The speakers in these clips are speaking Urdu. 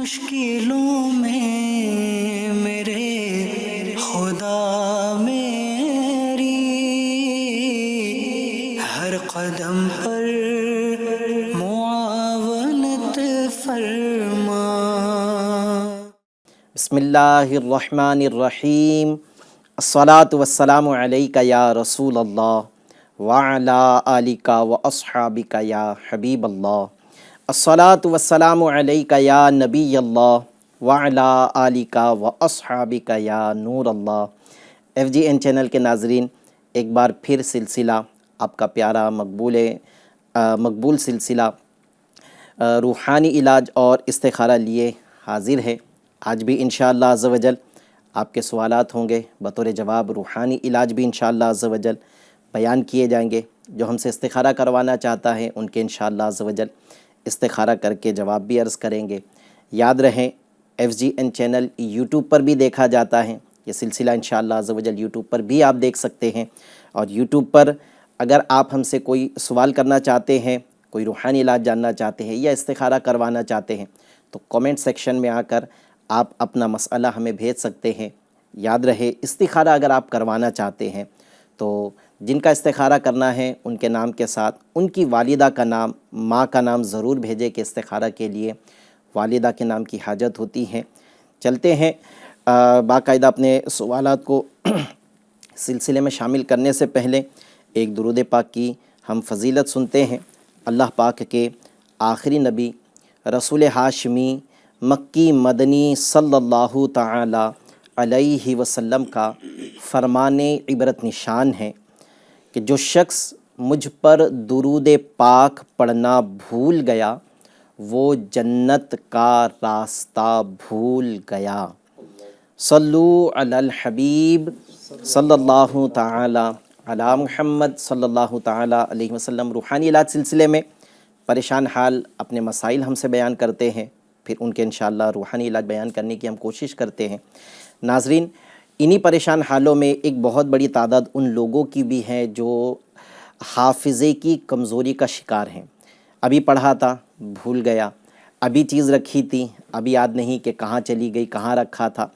مشکلوں میں میرے خدا میری ہر قدم پر معاونت فرما۔ بسم اللہ الرحمن الرحیم، الصلاۃ والسلام علیک یا رسول اللہ وعلی آلک واصحابک یا حبیب اللہ، الصلاۃ والسلام علیک یا نبی اللہ وعلی آلک واصحابک یا نور اللہ۔ FGN چینل کے ناظرین، ایک بار پھر سلسلہ آپ کا پیارا مقبول سلسلہ روحانی علاج اور استخارہ لیے حاضر ہے۔ آج بھی انشاءاللہ عز و جل آپ کے سوالات ہوں گے، بطور جواب روحانی علاج بھی انشاءاللہ عز و جل بیان کیے جائیں گے۔ جو ہم سے استخارہ کروانا چاہتا ہے ان کے انشاءاللہ عز و جل استخارہ کر کے جواب بھی عرض کریں گے۔ یاد رہیں FGN چینل یوٹیوب پر بھی دیکھا جاتا ہے، یہ سلسلہ انشاءاللہ عز و جل یوٹیوب پر بھی آپ دیکھ سکتے ہیں۔ اور یوٹیوب پر اگر آپ ہم سے کوئی سوال کرنا چاہتے ہیں، کوئی روحانی علاج جاننا چاہتے ہیں یا استخارہ کروانا چاہتے ہیں تو کومنٹ سیکشن میں آ کر آپ اپنا مسئلہ ہمیں بھیج سکتے ہیں۔ یاد رہے استخارہ اگر آپ کروانا چاہتے ہیں تو جن کا استخارہ کرنا ہے ان کے نام کے ساتھ ان کی والدہ کا نام، ماں کا نام ضرور بھیجے کہ استخارہ کے لیے والدہ کے نام کی حاجت ہوتی ہے۔ چلتے ہیں باقاعدہ اپنے سوالات کو سلسلے میں شامل کرنے سے پہلے ایک درود پاک کی ہم فضیلت سنتے ہیں۔ اللہ پاک کے آخری نبی رسول ہاشمی مکی مدنی صلی اللہ تعالی علیہ وسلم کا فرمان عبرت نشان ہے کہ جو شخص مجھ پر درود پاک پڑھنا بھول گیا وہ جنت کا راستہ بھول گیا۔ صلو علی الحبیب صلی اللہ تعالی علی محمد صلی اللہ تعالی علیہ وسلم۔ روحانی علاج سلسلے میں پریشان حال اپنے مسائل ہم سے بیان کرتے ہیں، پھر ان کے انشاءاللہ روحانی علاج بیان کرنے کی ہم کوشش کرتے ہیں۔ ناظرین، انہی پریشان حالوں میں ایک بہت بڑی تعداد ان لوگوں کی بھی ہے جو حافظے کی کمزوری کا شکار ہیں۔ ابھی پڑھا تھا بھول گیا، ابھی چیز رکھی تھی ابھی یاد نہیں کہ کہاں چلی گئی، کہاں رکھا تھا۔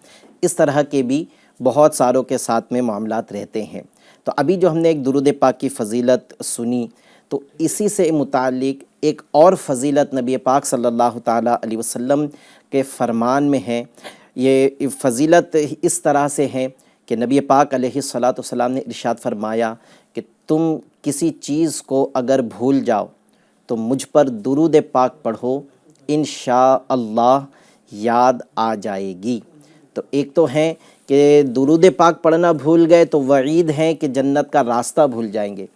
اس طرح کے بھی بہت ساروں کے ساتھ میں معاملات رہتے ہیں۔ تو ابھی جو ہم نے ایک درود پاک کی فضیلت سنی تو اسی سے متعلق ایک اور فضیلت نبی پاک صلی اللہ تعالیٰ علیہ وسلم کے فرمان میں ہے۔ یہ فضیلت اس طرح سے ہے کہ نبی پاک علیہ الصلاۃ والسلام نے ارشاد فرمایا کہ تم کسی چیز کو اگر بھول جاؤ تو مجھ پر درود پاک پڑھو، انشاءاللہ یاد آ جائے گی۔ تو ایک تو ہے کہ درود پاک پڑھنا بھول گئے تو وعید ہے کہ جنت کا راستہ بھول جائیں گے،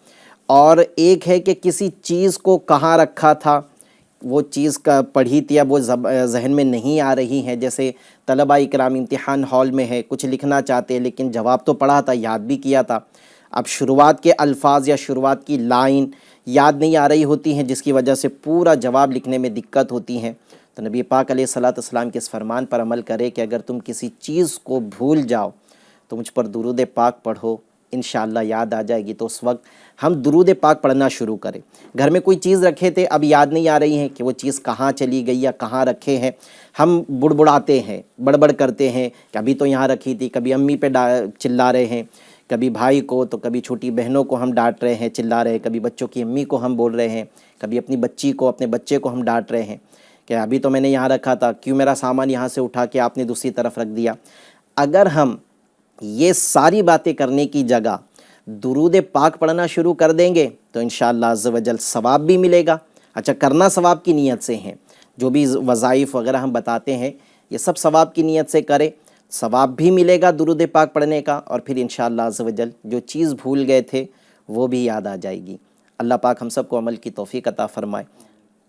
اور ایک ہے کہ کسی چیز کو کہاں رکھا تھا، وہ چیز کا پڑھی تھی اب وہ ذہن میں نہیں آ رہی ہے۔ جیسے طلبہ اکرام امتحان ہال میں ہے، کچھ لکھنا چاہتے ہیں لیکن جواب تو پڑھا تھا، یاد بھی کیا تھا، اب شروعات کے الفاظ یا شروعات کی لائن یاد نہیں آ رہی ہوتی ہیں جس کی وجہ سے پورا جواب لکھنے میں دقت ہوتی ہیں۔ تو نبی پاک علیہ الصلاۃ والسلام کے اس فرمان پر عمل کرے کہ اگر تم کسی چیز کو بھول جاؤ تو مجھ پر درود پاک پڑھو، انشاءاللہ یاد آ جائے گی۔ تو اس وقت ہم درود پاک پڑھنا شروع کریں۔ گھر میں کوئی چیز رکھے تھے اب یاد نہیں آ رہی ہیں کہ وہ چیز کہاں چلی گئی یا کہاں رکھے ہیں، ہم بڑبڑاتے ہیں، بڑبڑ کرتے ہیں کہ ابھی تو یہاں رکھی تھی، کبھی امی پہ چلا رہے ہیں، کبھی بھائی کو تو کبھی چھوٹی بہنوں کو ہم ڈانٹ رہے ہیں، چلا رہے ہیں، کبھی بچوں کی امی کو ہم بول رہے ہیں، کبھی اپنی بچی کو اپنے بچے کو ہم ڈانٹ رہے ہیں کہ ابھی تو میں نے یہاں رکھا تھا، کیوں میرا سامان یہاں سے اٹھا کے آپ نے دوسری طرف رکھ دیا۔ اگر ہم یہ ساری باتیں کرنے کی جگہ درود پاک پڑھنا شروع کر دیں گے تو انشاءاللہ عز و جل ثواب بھی ملے گا۔ اچھا، کرنا ثواب کی نیت سے ہیں، جو بھی وظائف وغیرہ ہم بتاتے ہیں یہ سب ثواب کی نیت سے کرے، ثواب بھی ملے گا درود پاک پڑھنے کا، اور پھر انشاءاللہ عز و جل جو چیز بھول گئے تھے وہ بھی یاد آ جائے گی۔ اللہ پاک ہم سب کو عمل کی توفیق عطا فرمائے،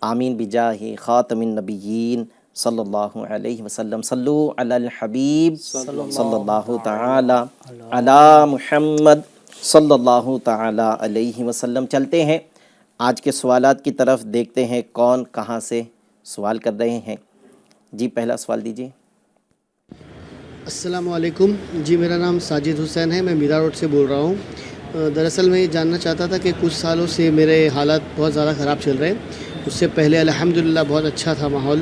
آمین بجاہ خاتم النبیین صلی اللہ علیہ وسلم۔ صلو علی الحبیب صلی اللہ تعالی علی محمد صلی اللہ تعالی علیہ وسلم۔ چلتے ہیں آج کے سوالات کی طرف، دیکھتے ہیں کون کہاں سے سوال کر رہے ہیں۔ جی پہلا سوال دیجیے۔ السلام علیکم جی، میرا نام ساجد حسین ہے، میں میرا روڈ سے بول رہا ہوں۔ دراصل میں یہ جاننا چاہتا تھا کہ کچھ سالوں سے میرے حالات بہت زیادہ خراب چل رہے ہیں۔ اس سے پہلے الحمدللہ بہت اچھا تھا ماحول،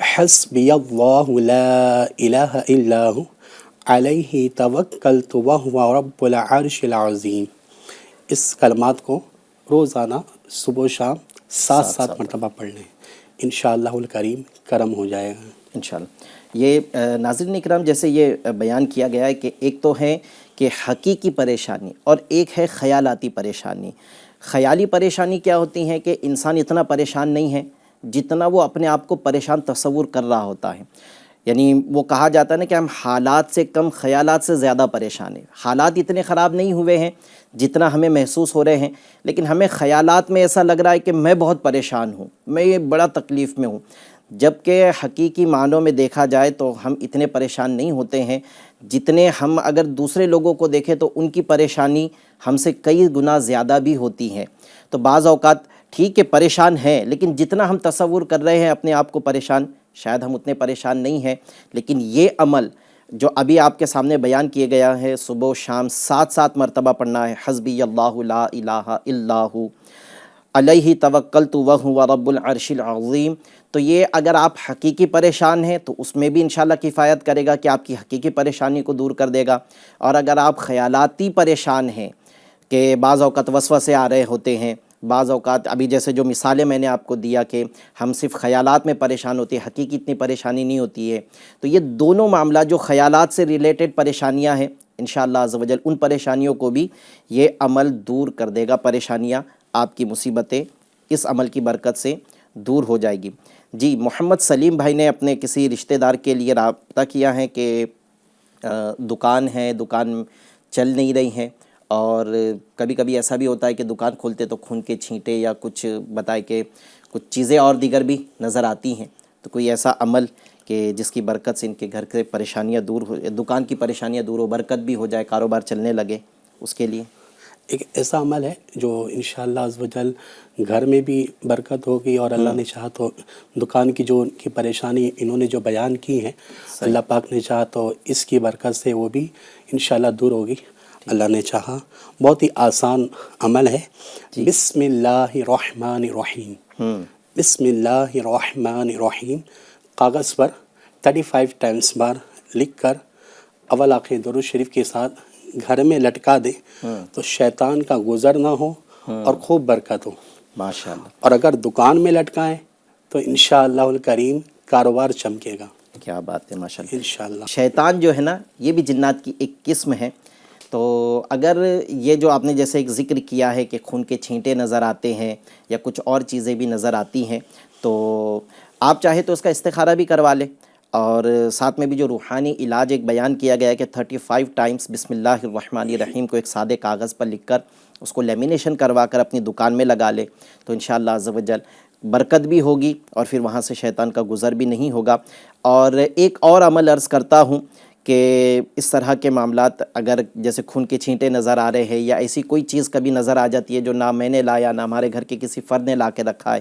حسبی اللہ لا الہ الا ہو علیہ توکلت وہو رب العرش العظیم. اس کلمات کو روزانہ صبح و شام 7 مرتبہ پڑھ لیں، انشاءاللہ الکریم کرم ہو جائے گا انشاءاللہ. یہ ناظرین اکرام، جیسے یہ بیان کیا گیا ہے کہ ایک تو ہے کہ حقیقی پریشانی اور ایک ہے خیالاتی پریشانی. خیالی پریشانی کیا ہوتی ہے کہ انسان اتنا پریشان نہیں ہے جتنا وہ اپنے آپ کو پریشان تصور کر رہا ہوتا ہے. یعنی وہ کہا جاتا ہے نا کہ ہم حالات سے کم خیالات سے زیادہ پریشان ہیں. حالات اتنے خراب نہیں ہوئے ہیں جتنا ہمیں محسوس ہو رہے ہیں، لیکن ہمیں خیالات میں ایسا لگ رہا ہے کہ میں بہت پریشان ہوں، میں یہ بڑا تکلیف میں ہوں. جبکہ حقیقی معنوں میں دیکھا جائے تو ہم اتنے پریشان نہیں ہوتے ہیں جتنے ہم اگر دوسرے لوگوں کو دیکھیں تو ان کی پریشانی ہم سے کئی گنا زیادہ بھی ہوتی ہے. تو بعض اوقات ٹھیک ہے پریشان ہیں، لیکن جتنا ہم تصور کر رہے ہیں اپنے آپ کو پریشان، شاید ہم اتنے پریشان نہیں ہیں. لیکن یہ عمل جو ابھی آپ کے سامنے بیان کیے گیا ہے، صبح و شام 7 مرتبہ پڑھنا ہے، حسبی اللہ لا الہ الا ہو علیہ توکلت وہو رب العرش العظیم. تو یہ اگر آپ حقیقی پریشان ہیں تو اس میں بھی انشاءاللہ کفایت کرے گا کہ آپ کی حقیقی پریشانی کو دور کر دے گا. اور اگر آپ خیالاتی پریشان ہیں کہ بعض اوقات وسوسے آ رہے ہوتے ہیں، بعض اوقات ابھی جیسے جو مثالیں میں نے آپ کو دیا کہ ہم صرف خیالات میں پریشان ہوتے ہیں، حقیقی اتنی پریشانی نہیں ہوتی ہے، تو یہ دونوں معاملات جو خیالات سے ریلیٹڈ پریشانیاں ہیں انشاءاللہ عز و جل ان پریشانیوں کو بھی یہ عمل دور کر دے گا. پریشانیاں، آپ کی مصیبتیں اس عمل کی برکت سے دور ہو جائے گی. جی، محمد سلیم بھائی نے اپنے کسی رشتہ دار کے لیے رابطہ کیا ہے کہ دکان ہے، دکان چل نہیں رہی ہے، اور کبھی کبھی ایسا بھی ہوتا ہے کہ دکان کھولتے تو خون کے چھینٹے یا کچھ بتائے کہ کچھ چیزیں اور دیگر بھی نظر آتی ہیں. تو کوئی ایسا عمل کہ جس کی برکت سے ان کے گھر کے پریشانیاں دور ہو، دکان کی پریشانیاں دور ہو، برکت بھی ہو جائے، کاروبار چلنے لگے، اس کے لیے ایک ایسا عمل ہے جو انشاءاللہ عز و جل گھر میں بھی برکت ہوگی، اور اللہ نے چاہا تو دکان کی جو ان کی پریشانی انہوں نے جو بیان کی ہے، اللہ پاک نے چاہا تو اس کی برکت سے وہ بھی انشاءاللہ دور ہوگی، اللہ نے چاہا. بہت ہی آسان عمل ہے. بسم اللہ الرحمن الرحیم. بسم اللہ الرحمن الرحیم کاغذ پر 35 ٹائمز بار لکھ کر اول آخر درود شریف کے ساتھ گھر میں لٹکا دیں تو شیطان کا گزر نہ ہو اور خوب برکت ہو. ماشاءاللہ. اور اگر دکان میں لٹکائیں تو انشاءاللہ الکریم کاروبار چمکے گا. کیا بات ہے، ماشاءاللہ. انشاءاللہ. شیطان جو ہے نا، یہ بھی جنات کی ایک قسم ہے. تو اگر یہ جو آپ نے جیسے ایک ذکر کیا ہے کہ خون کے چھینٹے نظر آتے ہیں یا کچھ اور چیزیں بھی نظر آتی ہیں، تو آپ چاہے تو اس کا استخارہ بھی کروا لیں. اور ساتھ میں بھی جو روحانی علاج ایک بیان کیا گیا ہے کہ 35 ٹائمز بسم اللہ الرحمن الرحیم کو ایک سادے کاغذ پر لکھ کر اس کو لیمینیشن کروا کر اپنی دکان میں لگا لے تو انشاءاللہ عز و جل برکت بھی ہوگی اور پھر وہاں سے شیطان کا گزر بھی نہیں ہوگا. اور ایک اور عمل عرض کرتا ہوں کہ اس طرح کے معاملات اگر جیسے خون کے چھینٹے نظر آ رہے ہیں یا ایسی کوئی چیز کبھی نظر آ جاتی ہے جو نہ میں نے لایا نہ ہمارے گھر کے کسی فرد نے لا کے رکھا ہے،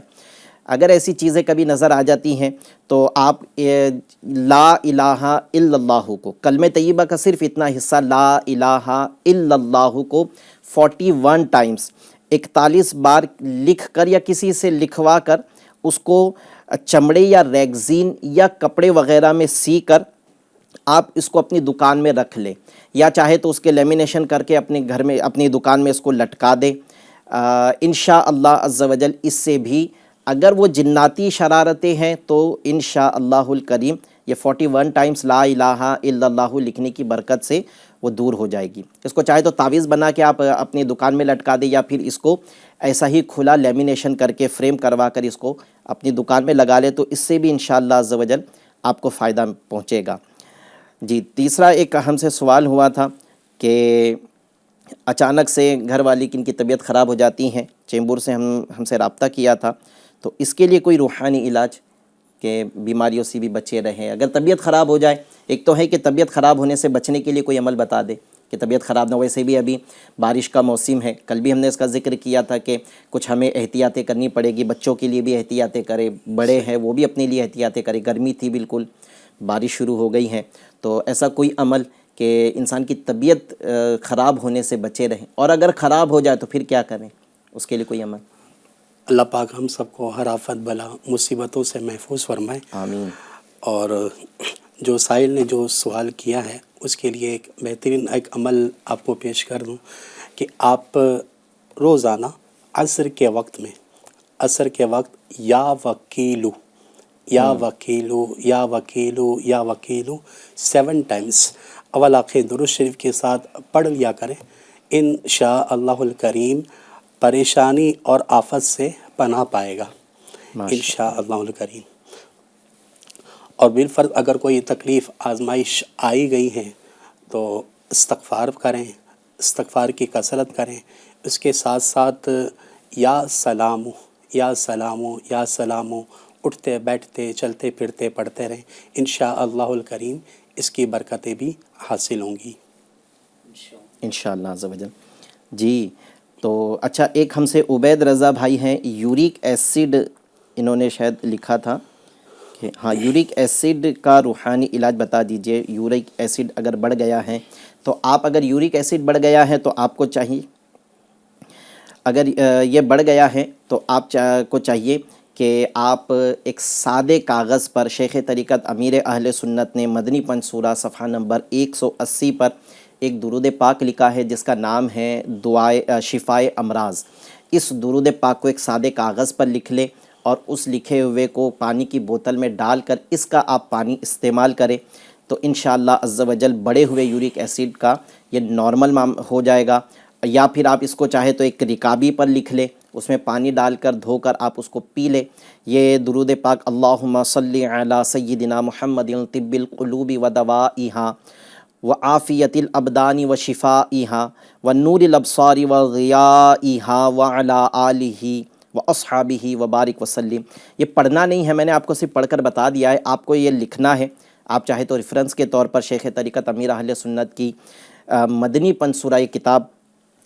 اگر ایسی چیزیں کبھی نظر آ جاتی ہیں تو آپ لا الہ الا اللہ کو، کلمہ طیبہ کا صرف اتنا حصہ لا الہ الا اللہ کو 41 ٹائمز 41 بار لکھ کر یا کسی سے لکھوا کر اس کو چمڑے یا ریگزین یا کپڑے وغیرہ میں سی کر آپ اس کو اپنی دکان میں رکھ لیں، یا چاہے تو اس کے لیمینیشن کر کے اپنے گھر میں اپنی دکان میں اس کو لٹکا دیں. انشاءاللہ عز و جل اس سے بھی اگر وہ جناتی شرارتیں ہیں تو انشاءاللہ الکریم یہ 41 ٹائمز لا الہ الا اللہ لکھنے کی برکت سے وہ دور ہو جائے گی. اس کو چاہے تو تعویذ بنا کے آپ اپنی دکان میں لٹکا دیں، یا پھر اس کو ایسا ہی کھلا لیمینیشن کر کے فریم کروا کر اس کو اپنی دکان میں لگا لے تو اس سے بھی انشاءاللہ عز و جل آپ کو فائدہ پہنچے گا. جی، تیسرا ایک ہم سے سوال ہوا تھا کہ اچانک سے گھر والی کی ان کی طبیعت خراب ہو جاتی ہیں، چیمبور سے ہم سے رابطہ کیا تھا، تو اس کے لیے کوئی روحانی علاج کہ بیماریوں سے بھی بچے رہیں اگر طبیعت خراب ہو جائے. ایک تو ہے کہ طبیعت خراب ہونے سے بچنے کے لیے کوئی عمل بتا دے کہ طبیعت خراب نہ ہو. ویسے بھی ابھی بارش کا موسم ہے، کل بھی ہم نے اس کا ذکر کیا تھا کہ کچھ ہمیں احتیاطیں کرنی پڑے گی، بچوں کے لیے بھی احتیاطیں کرے، بڑے ہیں وہ بھی اپنے لیے احتیاطیں کرے. گرمی تھی بالکل، بارش شروع ہو گئی ہیں، تو ایسا کوئی عمل کہ انسان کی طبیعت خراب ہونے سے بچے رہیں، اور اگر خراب ہو جائے تو پھر کیا کریں، اس کے لیے کوئی عمل. اللہ پاک ہم سب کو ہر آفت بلا مصیبتوں سے محفوظ فرمائے. آمین. اور جو سائل نے جو سوال کیا ہے اس کے لیے ایک بہترین ایک عمل آپ کو پیش کر دوں کہ آپ روزانہ عصر کے وقت میں یا وکیلو یا وکیلو یا وکیلو یا وکیلو 7 ٹائمز اول آخر درود شریف کے ساتھ پڑھ لیا کریں. انشاء اللہ الکریم پریشانی اور آفت سے پناہ پائے گا انشاء اللہ الکریم. اور بالفرض اگر کوئی تکلیف آزمائش آئی گئی ہے تو استغفار کریں، استغفار کی کثرت کریں. اس کے ساتھ ساتھ یا سلامو یا سلامو یا سلامو اٹھتے بیٹھتے چلتے پھرتے پڑھتے رہیں. انشاء اللہ الکریم اس کی برکتیں بھی حاصل ہوں گی انشاءاللہ عز و جل. جی تو اچھا، ایک ہم سے عبید رضا بھائی ہیں، یورک ایسڈ انہوں نے شاید لکھا تھا کہ ہاں یورک ایسڈ کا روحانی علاج بتا دیجئے. یورک ایسڈ اگر بڑھ گیا ہے تو اگر یورک ایسڈ بڑھ گیا ہے تو آپ کو چاہیے، اگر یہ بڑھ گیا ہے تو آپ کو چاہیے کہ آپ ایک سادے کاغذ پر شیخ طریقت امیر اہل سنت نے مدنی پنصورہ صفحہ نمبر 180 پر ایک درود پاک لکھا ہے جس کا نام ہے دعائے شفائے امراض. اس درود پاک کو ایک سادے کاغذ پر لکھ لیں اور اس لکھے ہوئے کو پانی کی بوتل میں ڈال کر اس کا آپ پانی استعمال کریں تو انشاءاللہ عز و جل بڑے ہوئے یورک ایسڈ کا یہ نارمل ہو جائے گا. یا پھر آپ اس کو چاہے تو ایک رکابی پر لکھ لیں، اس میں پانی ڈال کر دھو کر آپ اس کو پی لیں. یہ درود پاک اللہم صلی علی سیدنا محمد طب القلوب و دوائہا وعافیت الابدان و شفائہا ونور الابصار و ضیائہا وعلی آلہ و اصحابہ وبارک وسلم. یہ پڑھنا نہیں ہے، میں نے آپ کو صرف پڑھ کر بتا دیا ہے، آپ کو یہ لکھنا ہے. آپ چاہے تو ریفرنس کے طور پر شیخ طریقت امیر اہل سنت کی مدنی پنصورہ یہ کتاب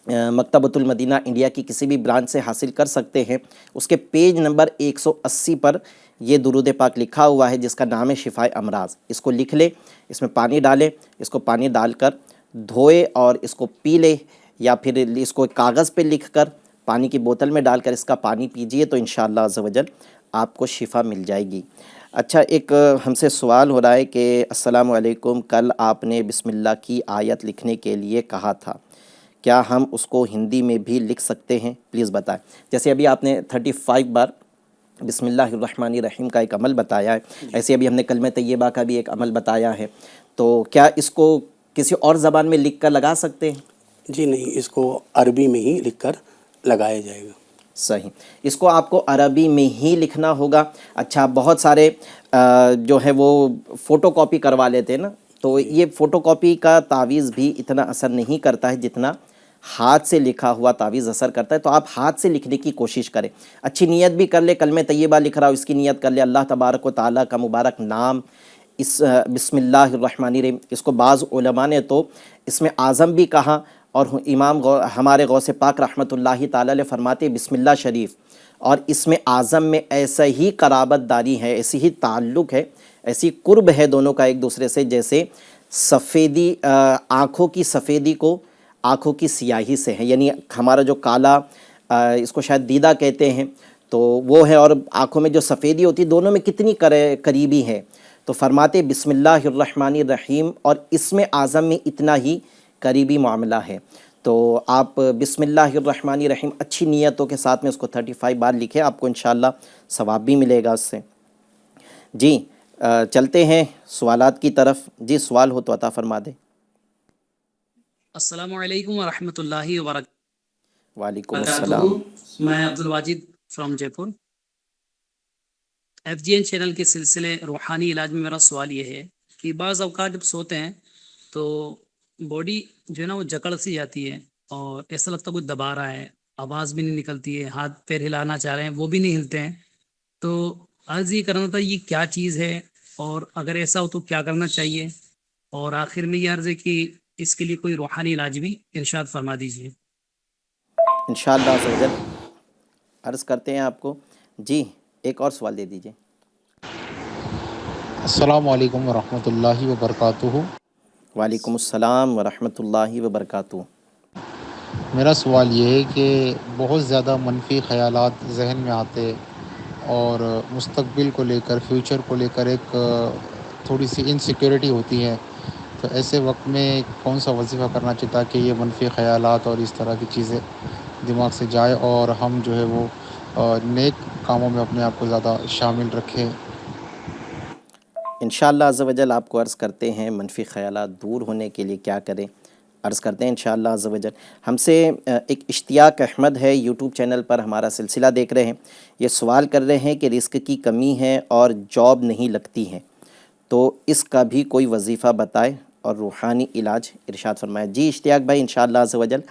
مکتبۃ المدینہ انڈیا کی کسی بھی برانچ سے حاصل کر سکتے ہیں. اس کے پیج نمبر 180 پر یہ درود پاک لکھا ہوا ہے جس کا نام ہے شفائے امراض. اس کو لکھ لیں، اس میں پانی ڈالیں، اس کو پانی ڈال کر دھوئے اور اس کو پی لیں، یا پھر اس کو کاغذ پہ لکھ کر پانی کی بوتل میں ڈال کر اس کا پانی پیجئے تو انشاءاللہ عز و جل آپ کو شفا مل جائے گی. اچھا، ایک ہم سے سوال ہو رہا ہے کہ السلام علیکم، کل آپ نے بسم اللہ کی آیت لکھنے کے لیے کہا تھا، کیا ہم اس کو ہندی میں بھی لکھ سکتے ہیں؟ پلیز بتائیں. جیسے ابھی آپ نے 35 بار بسم اللہ الرحمن الرحیم کا ایک عمل بتایا ہے، ایسے ابھی ہم نے کلمہ طیبہ کا بھی ایک عمل بتایا ہے، تو کیا اس کو کسی اور زبان میں لکھ کر لگا سکتے ہیں؟ جی نہیں، اس کو عربی میں ہی لکھ کر لگایا جائے گا. صحیح، اس کو آپ کو عربی میں ہی لکھنا ہوگا. اچھا، بہت سارے جو ہے وہ فوٹو کاپی کروا لیتے ہیں نا، تو یہ فوٹو کاپی کا تعویذ بھی اتنا اثر نہیں کرتا ہے جتنا ہاتھ سے لکھا ہوا تعویذ اثر کرتا ہے. تو آپ ہاتھ سے لکھنے کی کوشش کریں، اچھی نیت بھی کر لے. کلمہ طیبہ لکھ رہا ہو اس کی نیت کر لے، اللہ تبارک و تعالیٰ کا مبارک نام، اس بسم اللہ الرحمن الرحیم، اس کو بعض علماء نے تو اس میں اعظم بھی کہا، اور امام ہمارے غوث پاک رحمۃ اللہ تعالیٰ علیہ فرماتے بسم اللہ شریف اور اس میں اعظم میں ایسا ہی قرابت داری ہے، ایسی ہی تعلق ہے، ایسی قرب ہے دونوں کا ایک دوسرے سے، جیسے سفیدی آنکھوں کی سفیدی کو آنکھوں کی سیاہی سے ہے. یعنی ہمارا جو کالا اس کو شاید دیدہ کہتے ہیں تو وہ ہے، اور آنکھوں میں جو سفیدی ہوتی ہے، دونوں میں کتنی قریبی ہے. تو فرماتے بسم اللہ الرحمن الرحیم اور اس میں اعظم میں اتنا ہی قریبی معاملہ ہے. تو آپ بسم اللہ الرحمن الرحیم اچھی نیتوں کے ساتھ میں اس کو 35 بار لکھیں، آپ کو انشاءاللہ ثواب بھی ملے گا اس سے. جی چلتے ہیں سوالات کی طرف. جی سوال ہو تو عطا فرما دیں. السلام علیکم ورحمۃ اللہ وبرکاتہ. وعلیکم السلام. میں عبد الواجد فرام جے پور. FGN چینل کے سلسلے روحانی علاج میں میرا سوال یہ ہے کہ بعض اوقات جب سوتے ہیں تو باڈی جو ہے نا وہ جکڑ سی جاتی ہے اور ایسا لگتا ہے کوئی دبا رہا ہے، آواز بھی نہیں نکلتی ہے، ہاتھ پیر ہلانا چاہ رہے ہیں وہ بھی نہیں ہلتے ہیں. تو عرض یہ کرنا تھا یہ کیا چیز ہے اور اگر ایسا ہو تو کیا کرنا چاہیے، اور آخر میں یہ عرض ہے کہ اس کے لیے کوئی روحانی علاج بھی ارشاد فرما دیجیے. انشاءاللہ عز و جل عرض کرتے ہیں آپ کو. جی ایک اور سوال دے دیجئے. السلام علیکم ورحمۃ اللہ وبرکاتہ. وعلیکم السلام ورحمۃ اللہ وبرکاتہ. میرا سوال یہ ہے کہ بہت زیادہ منفی خیالات ذہن میں آتے اور مستقبل کو لے کر فیوچر کو لے کر ایک تھوڑی سی انسیکیورٹی ہوتی ہے، تو ایسے وقت میں کون سا وظیفہ کرنا چاہیے تاکہ یہ منفی خیالات اور اس طرح کی چیزیں دماغ سے جائے اور ہم جو ہے وہ نیک کاموں میں اپنے آپ کو زیادہ شامل رکھیں؟ انشاءاللہ عز و جل آپ کو عرض کرتے ہیں منفی خیالات دور ہونے کے لیے کیا کریں، عرض کرتے ہیں انشاءاللہ عز و جل۔ ہم سے ایک اشتیاق احمد ہے، یوٹیوب چینل پر ہمارا سلسلہ دیکھ رہے ہیں، یہ سوال کر رہے ہیں کہ رزق کی کمی ہے اور جاب نہیں لگتی ہے، تو اس کا بھی کوئی وظیفہ بتائے اور روحانی علاج ارشاد فرمائے۔ جی اشتیاق بھائی، انشاءاللہ عز و جل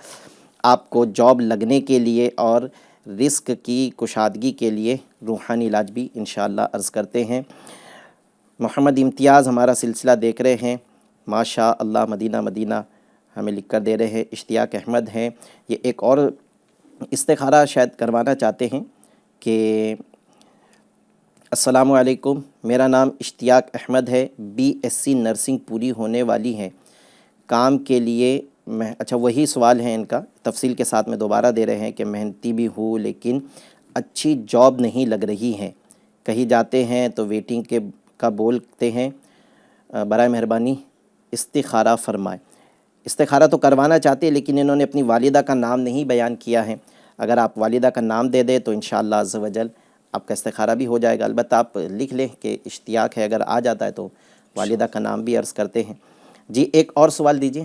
آپ کو جاب لگنے کے لیے اور رزق کی کشادگی کے لیے روحانی علاج بھی انشاءاللہ عرض کرتے ہیں۔ محمد امتیاز ہمارا سلسلہ دیکھ رہے ہیں، ماشاء اللہ مدینہ مدینہ ہمیں لکھ کر دے رہے ہیں۔ اشتیاق احمد ہیں، یہ ایک اور استخارہ شاید کروانا چاہتے ہیں کہ السلام علیکم، میرا نام اشتیاق احمد ہے، BSc نرسنگ پوری ہونے والی ہے، کام کے لیے اچھا وہی سوال ہے ان کا، تفصیل کے ساتھ میں دوبارہ دے رہے ہیں کہ محنتی بھی ہوں لیکن اچھی جاب نہیں لگ رہی ہے، کہیں جاتے ہیں تو ویٹنگ کا بولتے ہیں، برائے مہربانی استخارہ فرمائے۔ استخارہ تو کروانا چاہتے ہیں لیکن انہوں نے اپنی والدہ کا نام نہیں بیان کیا ہے، اگر آپ والدہ کا نام دے دیں تو انشاءاللہ عز و جل آپ کا استخارہ بھی ہو جائے گا، البتہ آپ لکھ لیں کہ اشتیاق ہے، اگر آ جاتا ہے تو والدہ کا نام بھی عرض کرتے ہیں۔ جی ایک اور سوال دیجیے۔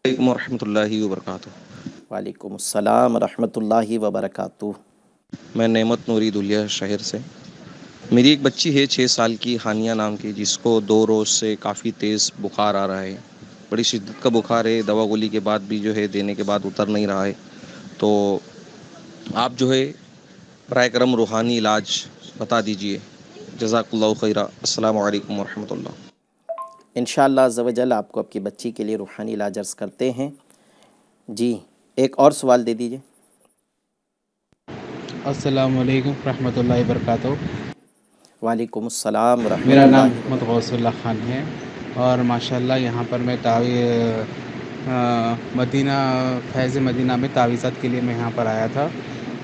علیکم ورحمۃ اللہ وبرکاتہ۔ وعلیکم السلام ورحمۃ اللہ وبرکاتہ۔ میں نعمت نوری دلیہ شہر سے، میری ایک بچی ہے 6 سال کی، ہانیہ نام کی، جس کو 2 روز سے کافی تیز بخار آ رہا ہے، بڑی شدت کا بخار ہے، دوا گولی کے بعد بھی جو ہے دینے کے بعد اتر نہیں رہا ہے، تو آپ جو ہے برائے کرم روحانی علاج بتا دیجئے، جزاک اللہ خیرہ، السلام علیکم ورحمۃ اللہ۔ انشاءاللہ عز و جل آپ کو آپ کی بچی کے لیے روحانی علاج عرض کرتے ہیں۔ جی ایک اور سوال دے دیجیے۔ السلام علیکم ورحمۃ اللہ وبرکاتہ۔ وعلیکم السلام ورحمۃ میرا نام اللہ محمد وبرکاتہ۔ غوث اللہ خان ہے اور ماشاءاللہ یہاں پر میں مدینہ فیض مدینہ میں تعویذات کے لیے میں یہاں پر آیا تھا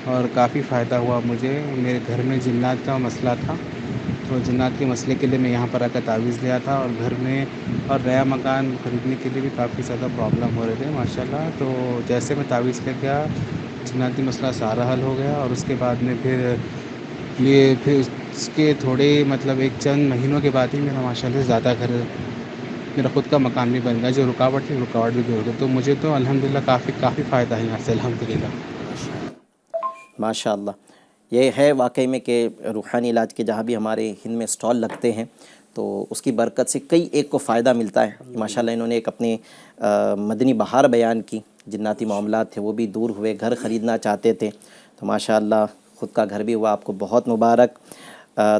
اور کافی فائدہ ہوا مجھے، میرے گھر میں جنات کا مسئلہ تھا، تو جنات کے مسئلے کے لیے میں یہاں پر آ کر تعویذ لیا تھا، اور گھر میں اور نیا مکان خریدنے کے لیے بھی کافی زیادہ پرابلم ہو رہے تھے ماشاءاللہ، تو جیسے میں تعویذ لے گیا جناتی مسئلہ سارا حل ہو گیا، اور اس کے بعد میں پھر اس کے تھوڑے مطلب ایک چند مہینوں کے بعد ہی میرا ماشاءاللہ زیادہ گھر میرا خود کا مکان بھی بن گیا، جو رکاوٹ تھی رکاوٹ بھی دور ہو گئی، تو مجھے تو الحمدللہ کافی فائدہ ہے یہاں سے الحمدللہ۔ ماشاءاللہ یہ ہے واقعی میں کہ روحانی علاج کے جہاں بھی ہمارے ہند میں اسٹال لگتے ہیں تو اس کی برکت سے کئی ایک کو فائدہ ملتا ہے۔ ماشاءاللہ انہوں نے ایک اپنی مدنی بہار بیان کی، جناتی معاملات تھے وہ بھی دور ہوئے، گھر خریدنا چاہتے تھے تو ماشاءاللہ خود کا گھر بھی ہوا، آپ کو بہت مبارک۔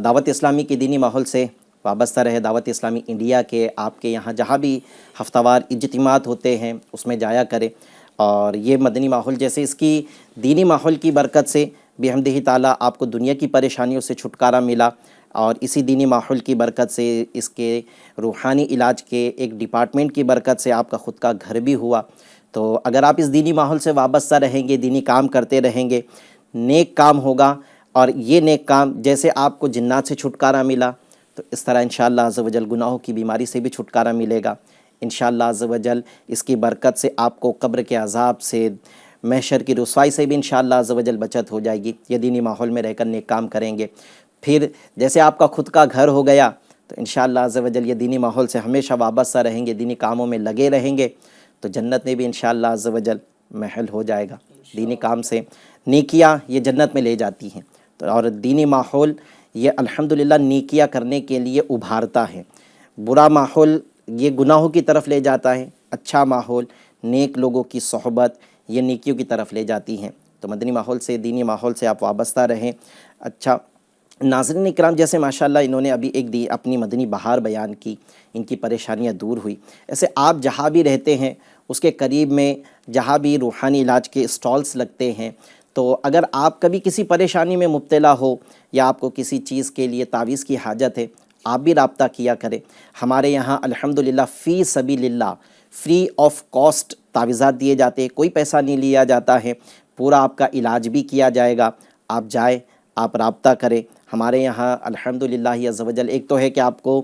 دعوت اسلامی کے دینی ماحول سے وابستہ رہے، دعوت اسلامی انڈیا کے آپ کے یہاں جہاں بھی ہفتہ وار اجتماعات ہوتے ہیں اس میں جایا کرے، اور یہ مدنی ماحول جیسے اس کی دینی ماحول کی برکت سے بحمدہ تعالیٰ آپ کو دنیا کی پریشانیوں سے چھٹکارا ملا، اور اسی دینی ماحول کی برکت سے اس کے روحانی علاج کے ایک ڈپارٹمنٹ کی برکت سے آپ کا خود کا گھر بھی ہوا۔ تو اگر آپ اس دینی ماحول سے وابستہ رہیں گے، دینی کام کرتے رہیں گے، نیک کام ہوگا، اور یہ نیک کام جیسے آپ کو جنات سے چھٹکارا ملا تو اس طرح انشاءاللہ عز و جل گناہوں کی بیماری سے بھی چھٹکارا ملے گا انشاءاللہ عز و جل۔ اس کی برکت سے آپ کو قبر کے عذاب سے، محشر کی رسوائی سے بھی انشاءاللہ عز و جل بچت ہو جائے گی، یہ دینی ماحول میں رہ کر نیک کام کریں گے۔ پھر جیسے آپ کا خود کا گھر ہو گیا تو انشاءاللہ عز و جل یہ دینی ماحول سے ہمیشہ وابستہ رہیں گے، دینی کاموں میں لگے رہیں گے تو جنت میں بھی انشاءاللہ عز و جل محل ہو جائے گا۔ دینی کام سے نیکیاں یہ جنت میں لے جاتی ہیں، تو اور دینی ماحول یہ الحمدللہ نیکیاں کرنے کے لیے ابھارتا ہے، برا ماحول یہ گناہوں کی طرف لے جاتا ہے، اچھا ماحول نیک لوگوں کی صحبت یہ نیکیوں کی طرف لے جاتی ہیں۔ تو مدنی ماحول سے، دینی ماحول سے آپ وابستہ رہیں۔ اچھا ناظرین اکرام، جیسے ماشاءاللہ انہوں نے ابھی ایک اپنی مدنی بہار بیان کی، ان کی پریشانیاں دور ہوئی، ایسے آپ جہاں بھی رہتے ہیں اس کے قریب میں جہاں بھی روحانی علاج کے اسٹالز لگتے ہیں، تو اگر آپ کبھی کسی پریشانی میں مبتلا ہو یا آپ کو کسی چیز کے لیے تعویذ کی حاجت ہے، آپ بھی رابطہ کیا کریں۔ ہمارے یہاں الحمدللہ فی سبیل اللہ فری آف کاسٹ تعویذات دیے جاتے ہیں، کوئی پیسہ نہیں لیا جاتا ہے، پورا آپ کا علاج بھی کیا جائے گا۔ آپ جائیں، آپ رابطہ کریں. ہمارے یہاں الحمدللہ عز و جل ایک تو ہے کہ آپ کو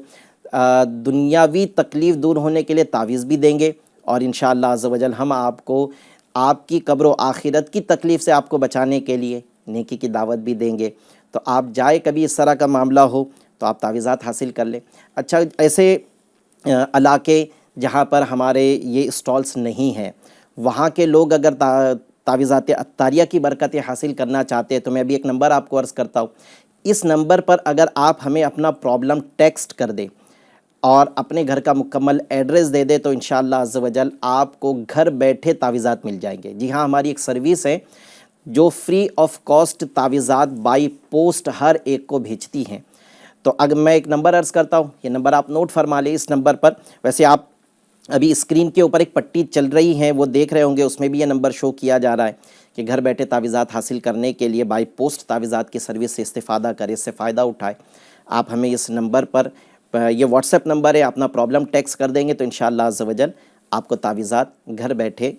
دنیاوی تکلیف دور ہونے کے لیے تعویذ بھی دیں گے، اور انشاءاللہ عز و جل ہم آپ کو آپ کی قبر و آخرت کی تکلیف سے آپ کو بچانے کے لیے نیکی کی دعوت بھی دیں گے. تو آپ جائے کبھی اس طرح کا معاملہ ہو تو آپ تعویذات حاصل کر لیں. اچھا، ایسے علاقے جہاں پر ہمارے یہ اسٹالس نہیں ہیں، وہاں کے لوگ اگر تعویذات عطاریہ کی برکتیں حاصل کرنا چاہتے ہیں تو میں ابھی ایک نمبر آپ کو عرض کرتا ہوں. اس نمبر پر اگر آپ ہمیں اپنا پرابلم ٹیکسٹ کر دیں اور اپنے گھر کا مکمل ایڈریس دے دے تو انشاءاللہ عز و جل آپ کو گھر بیٹھے تعویذات مل جائیں گے. جی ہاں، ہماری ایک سروس ہے جو فری آف کاسٹ تعویذات بائی پوسٹ ہر ایک کو بھیجتی ہیں. تو اگر میں ایک نمبر عرض کرتا ہوں، یہ نمبر آپ نوٹ فرما لیں. اس نمبر پر ویسے آپ ابھی اسکرین کے اوپر ایک پٹی چل رہی ہے وہ دیکھ رہے ہوں گے، اس میں بھی یہ نمبر شو کیا جا رہا ہے کہ گھر بیٹھے تعویذات حاصل کرنے کے لیے بائی پوسٹ تعویذات کی سروس سے استفادہ کرے، اس سے فائدہ اٹھائے. آپ ہمیں اس نمبر پر، یہ واٹس ایپ نمبر ہے، اپنا پرابلم ٹیکسٹ کر دیں گے تو انشاءاللہ عز و جل آپ کو تعویذات گھر بیٹھے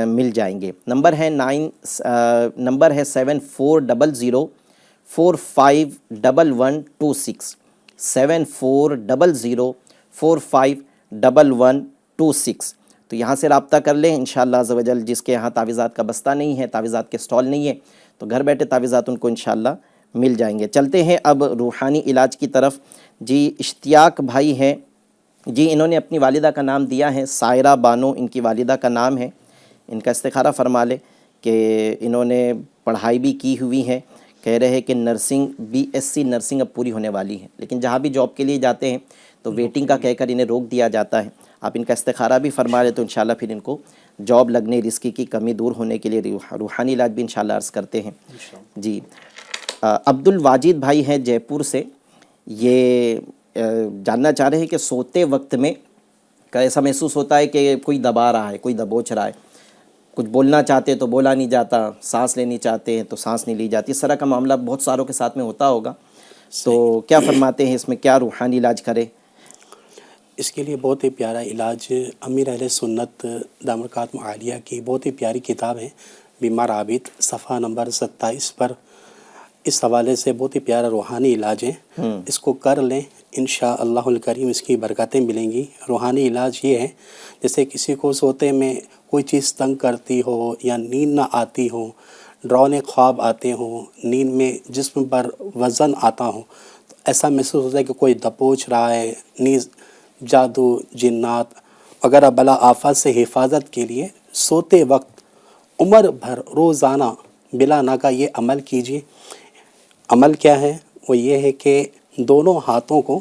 مل جائیں گے. نمبر ہے 7400451126 7400451126. تو یہاں سے رابطہ کر لیں انشاءاللہ عز و جل. جس کے یہاں تعویذات کا بستہ نہیں ہے، تعویذات کے سٹال نہیں ہے، تو گھر بیٹھے تعویذات ان کو انشاءاللہ مل جائیں گے. چلتے ہیں اب روحانی علاج کی طرف. جی اشتیاق بھائی ہیں، جی انہوں نے اپنی والدہ کا نام دیا ہے سائرہ بانو، ان کی والدہ کا نام ہے. ان کا استخارہ فرما لے کہ انہوں نے پڑھائی بھی کی ہوئی ہے، کہہ رہے ہیں کہ نرسنگ BSc نرسنگ اب پوری ہونے والی ہے، لیکن جہاں بھی جاب کے لیے جاتے ہیں تو ویٹنگ کا کہہ کر انہیں روک دیا جاتا ہے. آپ ان کا استخارہ بھی فرما لیں تو انشاءاللہ پھر ان کو جاب لگنے، رزق کی کمی دور ہونے کے لیے روحانی علاج بھی انشاءاللہ عرض کرتے ہیں. جی عبد الواجد بھائی ہیں جے پور سے، یہ جاننا چاہ رہے ہیں کہ سوتے وقت میں ایسا محسوس ہوتا ہے کہ کوئی دبا رہا ہے، کوئی دبوچ رہا ہے، کچھ بولنا چاہتے تو بولا نہیں جاتا، سانس لینی چاہتے ہیں تو سانس نہیں لی جاتی. اس طرح کا معاملہ بہت ساروں کے ساتھ میں ہوتا ہوگا، تو کیا فرماتے ہیں اس میں کیا روحانی علاج کرے؟ اس کے لیے بہت ہی پیارا علاج امیر اہل سنت دامرکاتم عالیہ کی بہت ہی پیاری کتاب ہے بیمار عابد، صفحہ نمبر 27 پر اس حوالے سے بہت ہی پیارا روحانی علاج ہے. اس کو کر لیں انشاءاللہ الکریم اس کی برکتیں ملیں گی. روحانی علاج یہ ہے جیسے کسی کو سوتے میں کوئی چیز تنگ کرتی ہو یا نیند نہ آتی ہو، ڈراؤنے خواب آتے ہوں، نیند میں جسم پر وزن آتا ہو، تو ایسا محسوس ہوتا ہے کہ کوئی دبوچ رہا ہے، نیز جادو، جنات وغیرہ بلا آفات سے حفاظت کے لیے سوتے وقت عمر بھر روزانہ بلا ناغہ یہ عمل کیجیے. عمل کیا ہے؟ وہ یہ ہے کہ دونوں ہاتھوں کو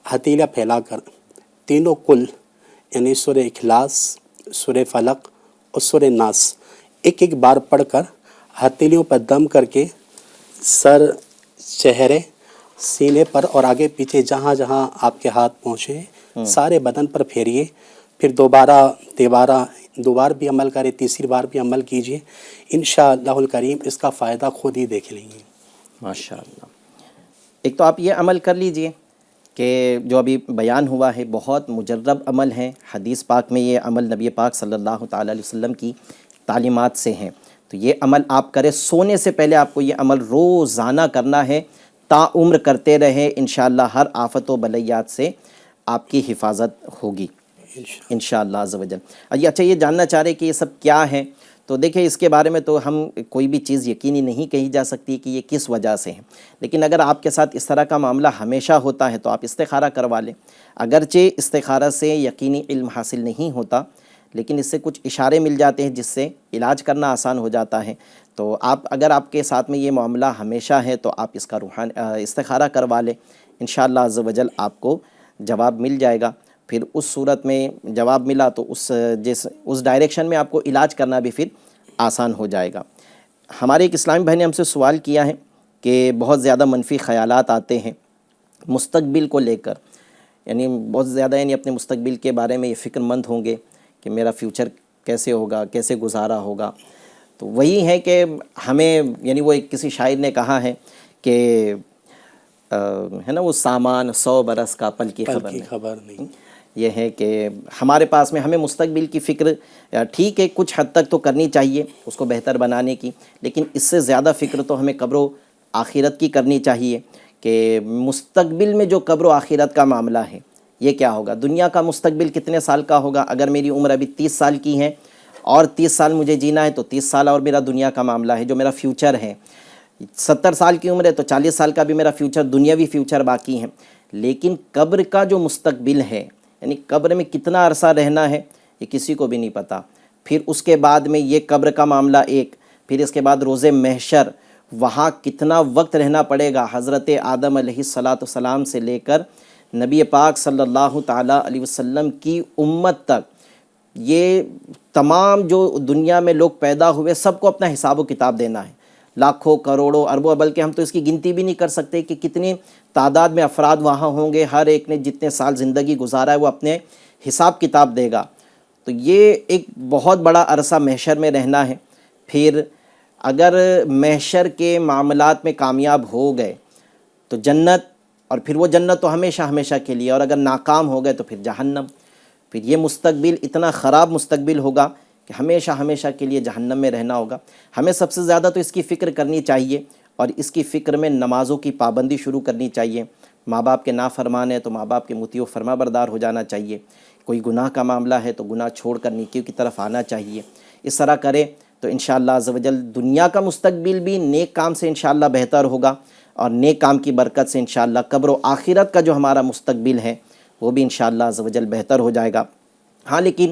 ہتھیلیاں پھیلا کر تینوں کل یعنی سورہ اخلاص، سورہ فلق اور سورہ ناس ایک ایک بار پڑھ کر ہتھیلیوں پر دم کر کے سر، چہرے، سینے پر اور آگے پیچھے جہاں جہاں آپ کے ہاتھ پہنچے سارے بدن پر پھیریے. پھر دو بار بھی عمل کرے، تیسری بار بھی عمل کیجیے. انشاءاللہ الکریم اس کا فائدہ خود ہی دیکھ لیں گے. ماشاءاللہ. ایک تو آپ یہ عمل کر لیجئے کہ جو ابھی بیان ہوا ہے بہت مجرب عمل ہے، حدیث پاک میں یہ عمل نبی پاک صلی اللہ تعالی علیہ وسلم کی تعلیمات سے ہیں. تو یہ عمل آپ کریں، سونے سے پہلے آپ کو یہ عمل روزانہ کرنا ہے، تا عمر کرتے رہے، انشاءاللہ ہر آفت و بلیات سے آپ کی حفاظت ہوگی انشاءاللہ عز و جل. اچھا یہ جاننا چاہ رہے کہ یہ سب کیا ہے، تو دیکھیں اس کے بارے میں تو ہم کوئی بھی چیز یقینی نہیں کہی جا سکتی کہ یہ کس وجہ سے ہے، لیکن اگر آپ کے ساتھ اس طرح کا معاملہ ہمیشہ ہوتا ہے تو آپ استخارہ کروا لیں. اگرچہ استخارہ سے یقینی علم حاصل نہیں ہوتا، لیکن اس سے کچھ اشارے مل جاتے ہیں جس سے علاج کرنا آسان ہو جاتا ہے. تو اگر آپ کے ساتھ میں یہ معاملہ ہمیشہ ہے تو آپ اس کا استخارہ کروا لیں، انشاءاللہ عز و جل آپ کو جواب مل جائے گا. پھر اس صورت میں جواب ملا تو اس ڈائریکشن میں آپ کو علاج کرنا بھی پھر آسان ہو جائے گا. ہمارے ایک اسلامی بھائی نے ہم سے سوال کیا ہے کہ بہت زیادہ منفی خیالات آتے ہیں مستقبل کو لے کر، یعنی بہت زیادہ اپنے مستقبل کے بارے میں یہ فکر مند ہوں گے کہ میرا فیوچر کیسے ہوگا، کیسے گزارا ہوگا. تو وہی ہے کہ ہمیں وہ کسی شاعر نے کہا ہے کہ ہے نا وہ سامان 100 برس کا پل کی خبر نہیں. یہ ہے کہ ہمارے پاس میں ہمیں مستقبل کی فکر ٹھیک ہے کچھ حد تک تو کرنی چاہیے اس کو بہتر بنانے کی، لیکن اس سے زیادہ فکر تو ہمیں قبر و آخرت کی کرنی چاہیے کہ مستقبل میں جو قبر و آخرت کا معاملہ ہے یہ کیا ہوگا، دنیا کا مستقبل کتنے سال کا ہوگا، اگر میری عمر ابھی 30 سال کی ہے اور 30 سال مجھے جینا ہے تو 30 سال اور میرا دنیا کا معاملہ ہے جو میرا فیوچر ہے، 70 سال کی عمر ہے تو 40 سال کا بھی میرا فیوچر دنیاوی فیوچر باقی ہے، لیکن قبر کا جو مستقبل ہے یعنی قبر میں کتنا عرصہ رہنا ہے یہ کسی کو بھی نہیں پتہ، پھر اس کے بعد میں یہ قبر کا معاملہ ایک، پھر اس کے بعد روز محشر وہاں کتنا وقت رہنا پڑے گا، حضرت آدم علیہ السلام سے لے کر نبی پاک صلی اللہ تعالیٰ علیہ وسلم کی امت تک یہ تمام جو دنیا میں لوگ پیدا ہوئے سب کو اپنا حساب و کتاب دینا ہے، لاکھوں کروڑوں اربوں، بلکہ ہم تو اس کی گنتی بھی نہیں کر سکتے کہ کتنی تعداد میں افراد وہاں ہوں گے، ہر ایک نے جتنے سال زندگی گزارا ہے وہ اپنے حساب کتاب دے گا، تو یہ ایک بہت عرصہ عرصہ محشر میں رہنا ہے۔ پھر اگر محشر کے معاملات میں کامیاب ہو گئے تو جنت، اور پھر وہ جنت تو ہمیشہ ہمیشہ کے لیے، اور اگر ناکام ہو گئے تو پھر جہنم، پھر یہ مستقبل اتنا خراب مستقبل ہوگا کہ ہمیشہ ہمیشہ کے لیے جہنم میں رہنا ہوگا۔ ہمیں سب سے زیادہ تو اس کی فکر کرنی چاہیے، اور اس کی فکر میں نمازوں کی پابندی شروع کرنی چاہیے، ماں باپ کے نافرمان ہے تو ماں باپ کے مطیع و فرما بردار ہو جانا چاہیے، کوئی گناہ کا معاملہ ہے تو گناہ چھوڑ کر نیکیوں کی طرف آنا چاہیے، اس طرح کرے تو انشاءاللہ عز و جل دنیا کا مستقبل بھی نیک کام سے انشاءاللہ بہتر ہوگا، اور نیک کام کی برکت سے انشاءاللہ قبر و آخرت کا جو ہمارا مستقبل ہے وہ بھی انشاءاللہ عز و جل بہتر ہو جائے گا۔ ہاں لیکن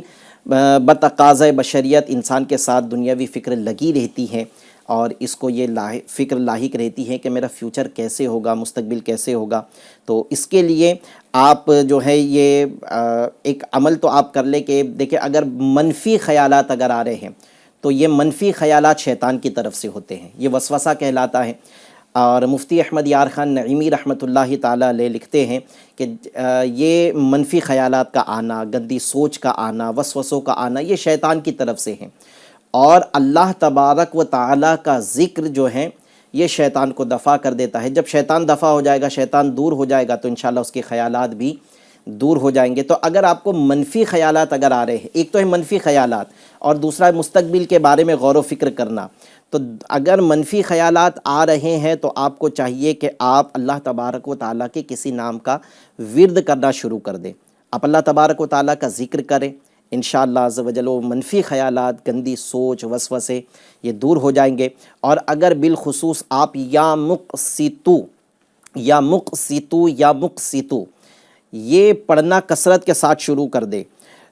بتقاضۂ بشریت انسان کے ساتھ دنیاوی فکر لگی رہتی ہے، اور اس کو یہ فکر لاحق رہتی ہے کہ میرا فیوچر کیسے ہوگا، مستقبل کیسے ہوگا، تو اس کے لیے آپ جو ہے یہ ایک عمل تو آپ کر لیں کہ دیکھیں اگر منفی خیالات اگر آ رہے ہیں تو یہ منفی خیالات شیطان کی طرف سے ہوتے ہیں، یہ وسوسہ کہلاتا ہے، اور مفتی احمد یار خان نعیمی رحمۃ اللہ تعالیٰ علیہ لکھتے ہیں کہ یہ منفی خیالات کا آنا، گندی سوچ کا آنا، وسوسوں کا آنا یہ شیطان کی طرف سے ہیں، اور اللہ تبارک و تعالیٰ کا ذکر جو ہے یہ شیطان کو دفع کر دیتا ہے۔ جب شیطان دفع ہو جائے گا، شیطان دور ہو جائے گا تو انشاءاللہ اس کے خیالات بھی دور ہو جائیں گے۔ تو اگر آپ کو منفی خیالات اگر آ رہے ہیں، ایک تو ہے منفی خیالات اور دوسرا ہے مستقبل کے بارے میں غور و فکر کرنا، تو اگر منفی خیالات آ رہے ہیں تو آپ کو چاہیے کہ آپ اللہ تبارک و تعالیٰ کے کسی نام کا ورد کرنا شروع کر دیں، آپ اللہ تبارک و تعالیٰ کا ذکر کریں، انشاءاللہ عز و جل وہ منفی خیالات، گندی سوچ، وسوسے یہ دور ہو جائیں گے۔ اور اگر بالخصوص آپ یا مقسطو یہ پڑھنا کثرت کے ساتھ شروع کر دیں،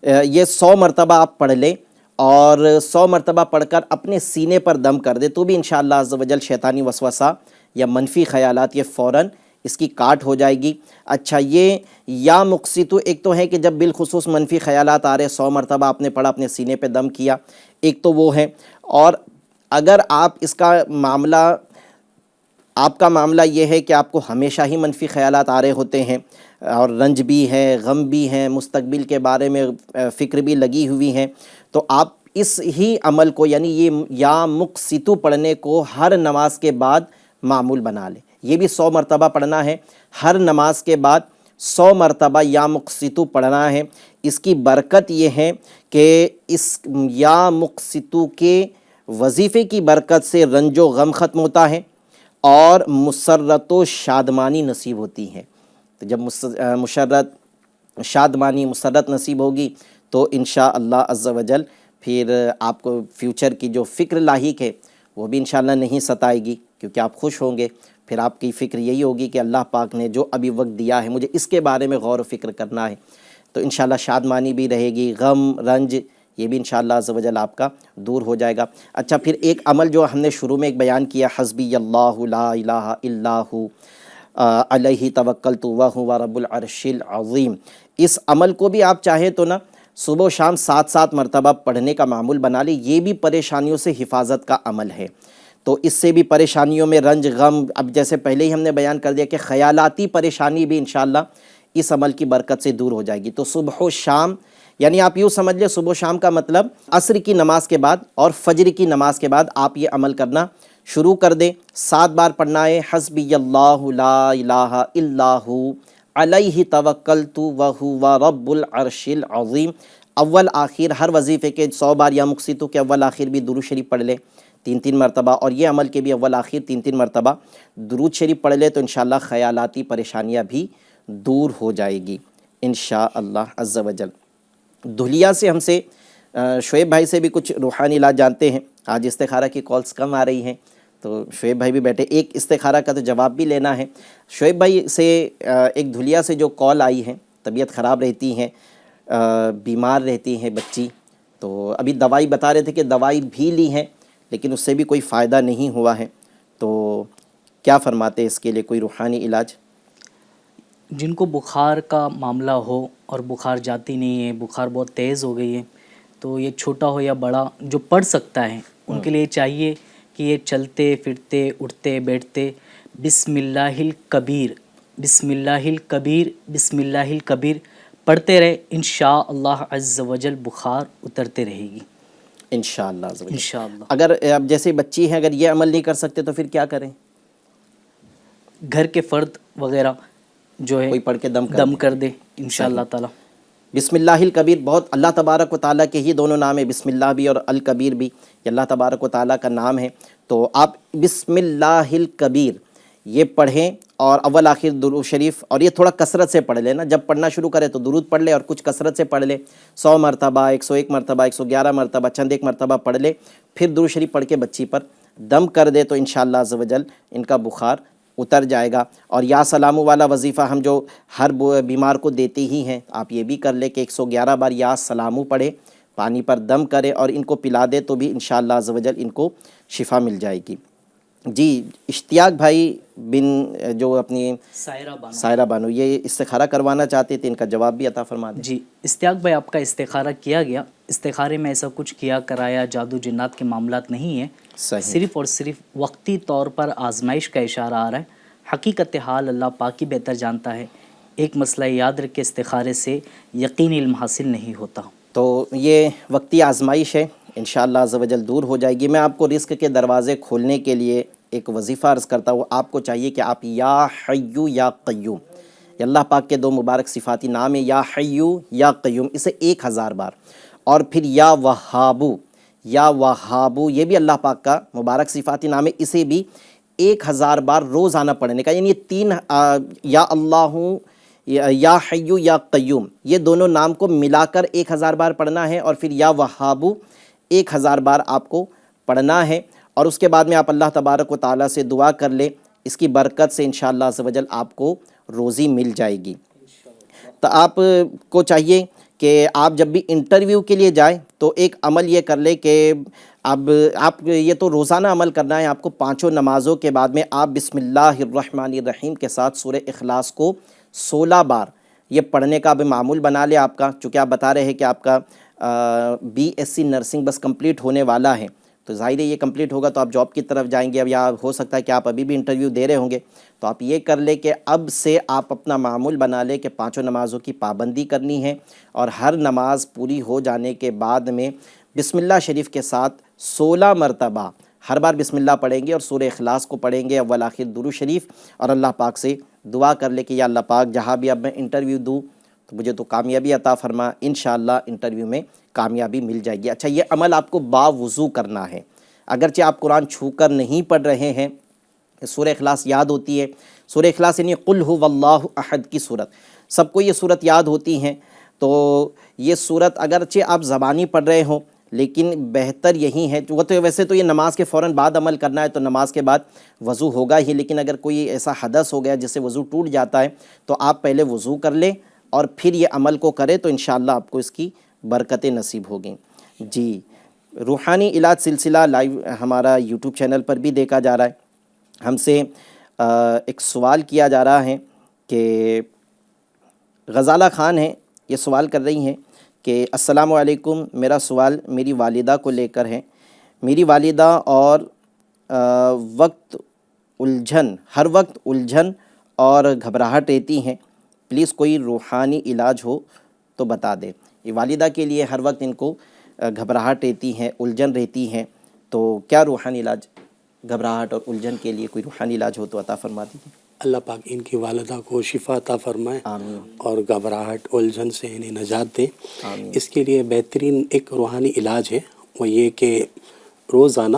یہ 100 مرتبہ آپ پڑھ لیں، اور 100 مرتبہ پڑھ کر اپنے سینے پر دم کر دے تو بھی انشاءاللہ عز و جل شیطانی وسوسہ یا منفی خیالات یہ فوراً اس کی کاٹ ہو جائے گی۔ اچھا، یہ یا مقسطو ایک تو ہے کہ جب بالخصوص منفی خیالات آ رہے 100 مرتبہ آپ نے پڑھا، اپنے سینے پہ دم کیا، ایک تو وہ ہے، اور اگر آپ اس کا معاملہ، آپ کا معاملہ یہ ہے کہ آپ کو ہمیشہ ہی منفی خیالات آ رہے ہوتے ہیں اور رنج بھی ہے، غم بھی ہے، مستقبل کے بارے میں فکر بھی لگی ہوئی ہیں، تو آپ اس ہی عمل کو یعنی یہ یا مقسطو پڑھنے کو ہر نماز کے بعد معمول بنا لیں۔ یہ بھی 100 مرتبہ پڑھنا ہے، ہر نماز کے بعد 100 مرتبہ یا مقسطو پڑھنا ہے۔ اس کی برکت یہ ہے کہ اس یا مقسطو کے وظیفے کی برکت سے رنج و غم ختم ہوتا ہے اور مسرت و شادمانی نصیب ہوتی ہے۔ تو جب شادمانی مسرت نصیب ہوگی تو انشاءاللہ عز و جل پھر آپ کو فیوچر کی جو فکر لاحق ہے وہ بھی انشاءاللہ نہیں ستائے گی، کیونکہ آپ خوش ہوں گے۔ پھر آپ کی فکر یہی ہوگی کہ اللہ پاک نے جو ابھی وقت دیا ہے مجھے اس کے بارے میں غور و فکر کرنا ہے، تو انشاءاللہ شادمانی بھی رہے گی، غم رنج یہ بھی انشاءاللہ عز و جل آپ کا دور ہو جائے گا۔ اچھا، پھر ایک عمل جو ہم نے شروع میں ایک بیان کیا، حسبی اللہ لا الہ الا ہو علیہ توکلت وہو رب العرش العظیم، اس عمل کو بھی آپ چاہیں تو نا صبح و شام 7 مرتبہ پڑھنے کا معمول بنا لیں۔ یہ بھی پریشانیوں سے حفاظت کا عمل ہے، تو اس سے بھی پریشانیوں میں رنج غم، اب جیسے پہلے ہی ہم نے بیان کر دیا کہ خیالاتی پریشانی بھی انشاءاللہ اس عمل کی برکت سے دور ہو جائے گی۔ تو صبح و شام یعنی آپ یوں سمجھ لیں، صبح و شام کا مطلب عصر کی نماز کے بعد اور فجر کی نماز کے بعد آپ یہ عمل کرنا شروع کر دیں۔ 7 بار پڑھنا ہے، حسبی اللہ لا الہ الا ہو علیہ توکلت وہو رب العرش العظیم۔ اول آخر ہر وظیفے کے 100 بار یا مقسطو کے اول آخر بھی درود شریف پڑھ لیں، 3 مرتبہ, اور یہ عمل کے بھی اول آخر 3 مرتبہ درود شریف پڑھ لے تو انشاءاللہ خیالاتی پریشانیاں بھی دور ہو جائے گی انشاءاللہ عز و جل. دھلیا سے ہم سے شعیب بھائی سے بھی کچھ روحانی علاج جانتے ہیں. آج استخارہ کی کالز کم آ رہی ہیں تو شعیب بھائی بھی بیٹھے, ایک استخارہ کا تو جواب بھی لینا ہے. شعیب بھائی سے ایک دھلیا سے جو کال آئی ہے, طبیعت خراب رہتی ہیں, بیمار رہتی ہیں بچی, تو ابھی دوائی بتا رہے تھے کہ دوائی بھی لی ہیں لیکن اس سے بھی کوئی فائدہ نہیں ہوا ہے, تو کیا فرماتے ہیں اس کے لیے کوئی روحانی علاج؟ جن کو بخار کا معاملہ ہو اور بخار جاتی نہیں ہے, بخار بہت تیز ہو گئی ہے, تو یہ چھوٹا ہو یا بڑا جو پڑھ سکتا ہے ان کے لیے چاہیے کہ یہ چلتے پھرتے اٹھتے بیٹھتے بسم اللہ الکبیر بسم اللہ الکبیر بسم اللہ الکبیر پڑھتے رہے, انشاءاللہ عز و جل بخار اترتے رہے گی انشاءاللہ عز و جل. انشاءاللہ. اگر اب جیسے بچی ہے, اگر یہ عمل نہیں کر سکتے تو پھر کیا کریں؟ گھر کے فرد وغیرہ جو ہے کوئی پڑھ کے دم کر دے انشاءاللہ تعالی. بسم اللہ الکبیر, بہت اللہ تبارک و تعالیٰ کے ہی دونوں نام ہیں, بسم اللہ بھی اور الکبیر بھی, یہ اللہ تبارک و تعالیٰ کا نام ہے. تو آپ بسم اللہ الکبیر یہ پڑھیں اور اول آخر درود شریف, اور یہ تھوڑا کثرت سے پڑھ لیں نا, جب پڑھنا شروع کرے تو درود پڑھ لے اور کچھ کثرت سے پڑھ لے, 100 مرتبہ 101 مرتبہ 111 مرتبہ چند ایک مرتبہ پڑھ لے, پھر درود شریف پڑھ کے بچی پر دم کر دے تو انشاءاللہ عز و جل ان کا بخار اتر جائے گا. اور یا سلامو والا وظیفہ ہم جو ہر بیمار کو دیتے ہی ہیں, آپ یہ بھی کر لیں کہ 111 بار یا سلامو پڑھے, پانی پر دم کرے اور ان کو پلا دے تو بھی انشاءاللہ عز و جل ان کو شفا مل جائے گی. جی اشتیاق بھائی بن جو اپنی سائرہ بانو یہ استخارہ کروانا چاہتے تھے, ان کا جواب بھی عطا فرما دیں. جی اشتیاق بھائی, آپ کا استخارہ کیا گیا. استخارے میں ایسا کچھ کیا کرایا جادو جنات کے معاملات نہیں ہیں, صرف اور صرف وقتی طور پر آزمائش کا اشارہ آ رہا ہے. حقیقت حال اللہ پاک ہی بہتر جانتا ہے. ایک مسئلہ یاد رکھ کے استخارے سے یقینی علم حاصل نہیں ہوتا. تو یہ وقتی آزمائش ہے, انشاءاللہ عز و جل دور ہو جائے گی. میں آپ کو رزق کے دروازے کھولنے کے لیے ایک وظیفہ عرض کرتا ہوں. آپ کو چاہیے کہ آپ یا حیو یا قیوم, یہ اللہ پاک کے 2 مبارک صفاتی نام ہے, یا حیو یا قیوم, اسے 1000 بار, اور پھر یا وہابو یا وہابو یہ بھی اللہ پاک کا مبارک صفاتی نام ہے, اسے بھی 1000 بار روزانہ پڑھنے کا. یعنی یہ 3 یا اللہ یا حیو یا قیوم یہ دونوں نام کو ملا کر 1000 بار پڑھنا ہے, اور پھر یا وہابو 1000 بار آپ کو پڑھنا ہے. اور اس کے بعد میں آپ اللہ تبارک و تعالیٰ سے دعا کر لیں, اس کی برکت سے انشاءاللہ عز و جل آپ کو روزی مل جائے گی. تو آپ کو چاہیے کہ آپ جب بھی انٹرویو کے لیے جائیں تو ایک عمل یہ کر لیں کہ اب آپ یہ تو روزانہ عمل کرنا ہے آپ کو, 5 نمازوں کے بعد میں آپ بسم اللہ الرحمن الرحیم کے ساتھ سورہ اخلاص کو 16 بار یہ پڑھنے کا بھی معمول بنا لیں آپ کا. چونکہ آپ بتا رہے ہیں کہ آپ کا BSc نرسنگ بس کمپلیٹ ہونے والا ہے, تو ظاہر ہے یہ کمپلیٹ ہوگا تو آپ جاب کی طرف جائیں گے. اب یا ہو سکتا ہے کہ آپ ابھی بھی انٹرویو دے رہے ہوں گے, تو آپ یہ کر لیں کہ اب سے آپ اپنا معمول بنا لیں کہ 5 نمازوں کی پابندی کرنی ہے, اور ہر نماز پوری ہو جانے کے بعد میں بسم اللہ شریف کے ساتھ 16 مرتبہ ہر بار بسم اللہ پڑھیں گے اور سورہ اخلاص کو پڑھیں گے, اول آخر درود شریف, اور اللہ پاک سے دعا کر لے کہ یا اللہ پاک جہاں بھی اب میں انٹرویو دوں تو مجھے تو کامیابی عطا فرما, انشاءاللہ انٹرویو میں کامیابی مل جائے گی. اچھا, یہ عمل آپ کو باوضو کرنا ہے. اگرچہ آپ قرآن چھو کر نہیں پڑھ رہے ہیں, سورہ اخلاص یاد ہوتی ہے, سورہ اخلاص یعنی قل هو اللہ احد کی صورت, سب کو یہ صورت یاد ہوتی ہیں. تو یہ صورت اگرچہ آپ زبانی پڑھ رہے ہوں لیکن بہتر یہی ہے, وہ تو ویسے تو یہ نماز کے فوراً بعد عمل کرنا ہے تو نماز کے بعد وضو ہوگا ہی, لیکن اگر کوئی ایسا حدث ہو گیا جس سے وضو ٹوٹ جاتا ہے تو آپ پہلے وضو کر لیں اور پھر یہ عمل کو کریں تو انشاءاللہ آپ کو اس کی برکتیں نصیب ہوگیں. جی, روحانی علاج سلسلہ لائیو ہمارا یوٹیوب چینل پر بھی دیکھا جا رہا ہے. ہم سے ایک سوال کیا جا رہا ہے کہ غزالہ خان ہیں, یہ سوال کر رہی ہیں کہ السلام علیکم, میرا سوال میری والدہ کو لے کر ہے. میری والدہ اور ہر وقت الجھن اور گھبراہٹ رہتی ہیں, پلیز کوئی روحانی علاج ہو تو بتا دیں. یہ والدہ کے لیے ہر وقت ان کو گھبراہٹ رہتی ہیں, الجھن رہتی ہیں, تو کیا روحانی علاج گھبراہٹ اور الجھن کے لیے کوئی روحانی علاج ہو تو عطا فرما دیجیے. اللہ پاک ان کی والدہ کو شفا عطا فرمائے, آمین, اور گھبراہٹ الجھن سے انہیں نجات دے. آمین. اس کے لیے بہترین ایک روحانی علاج ہے, وہ یہ کہ روزانہ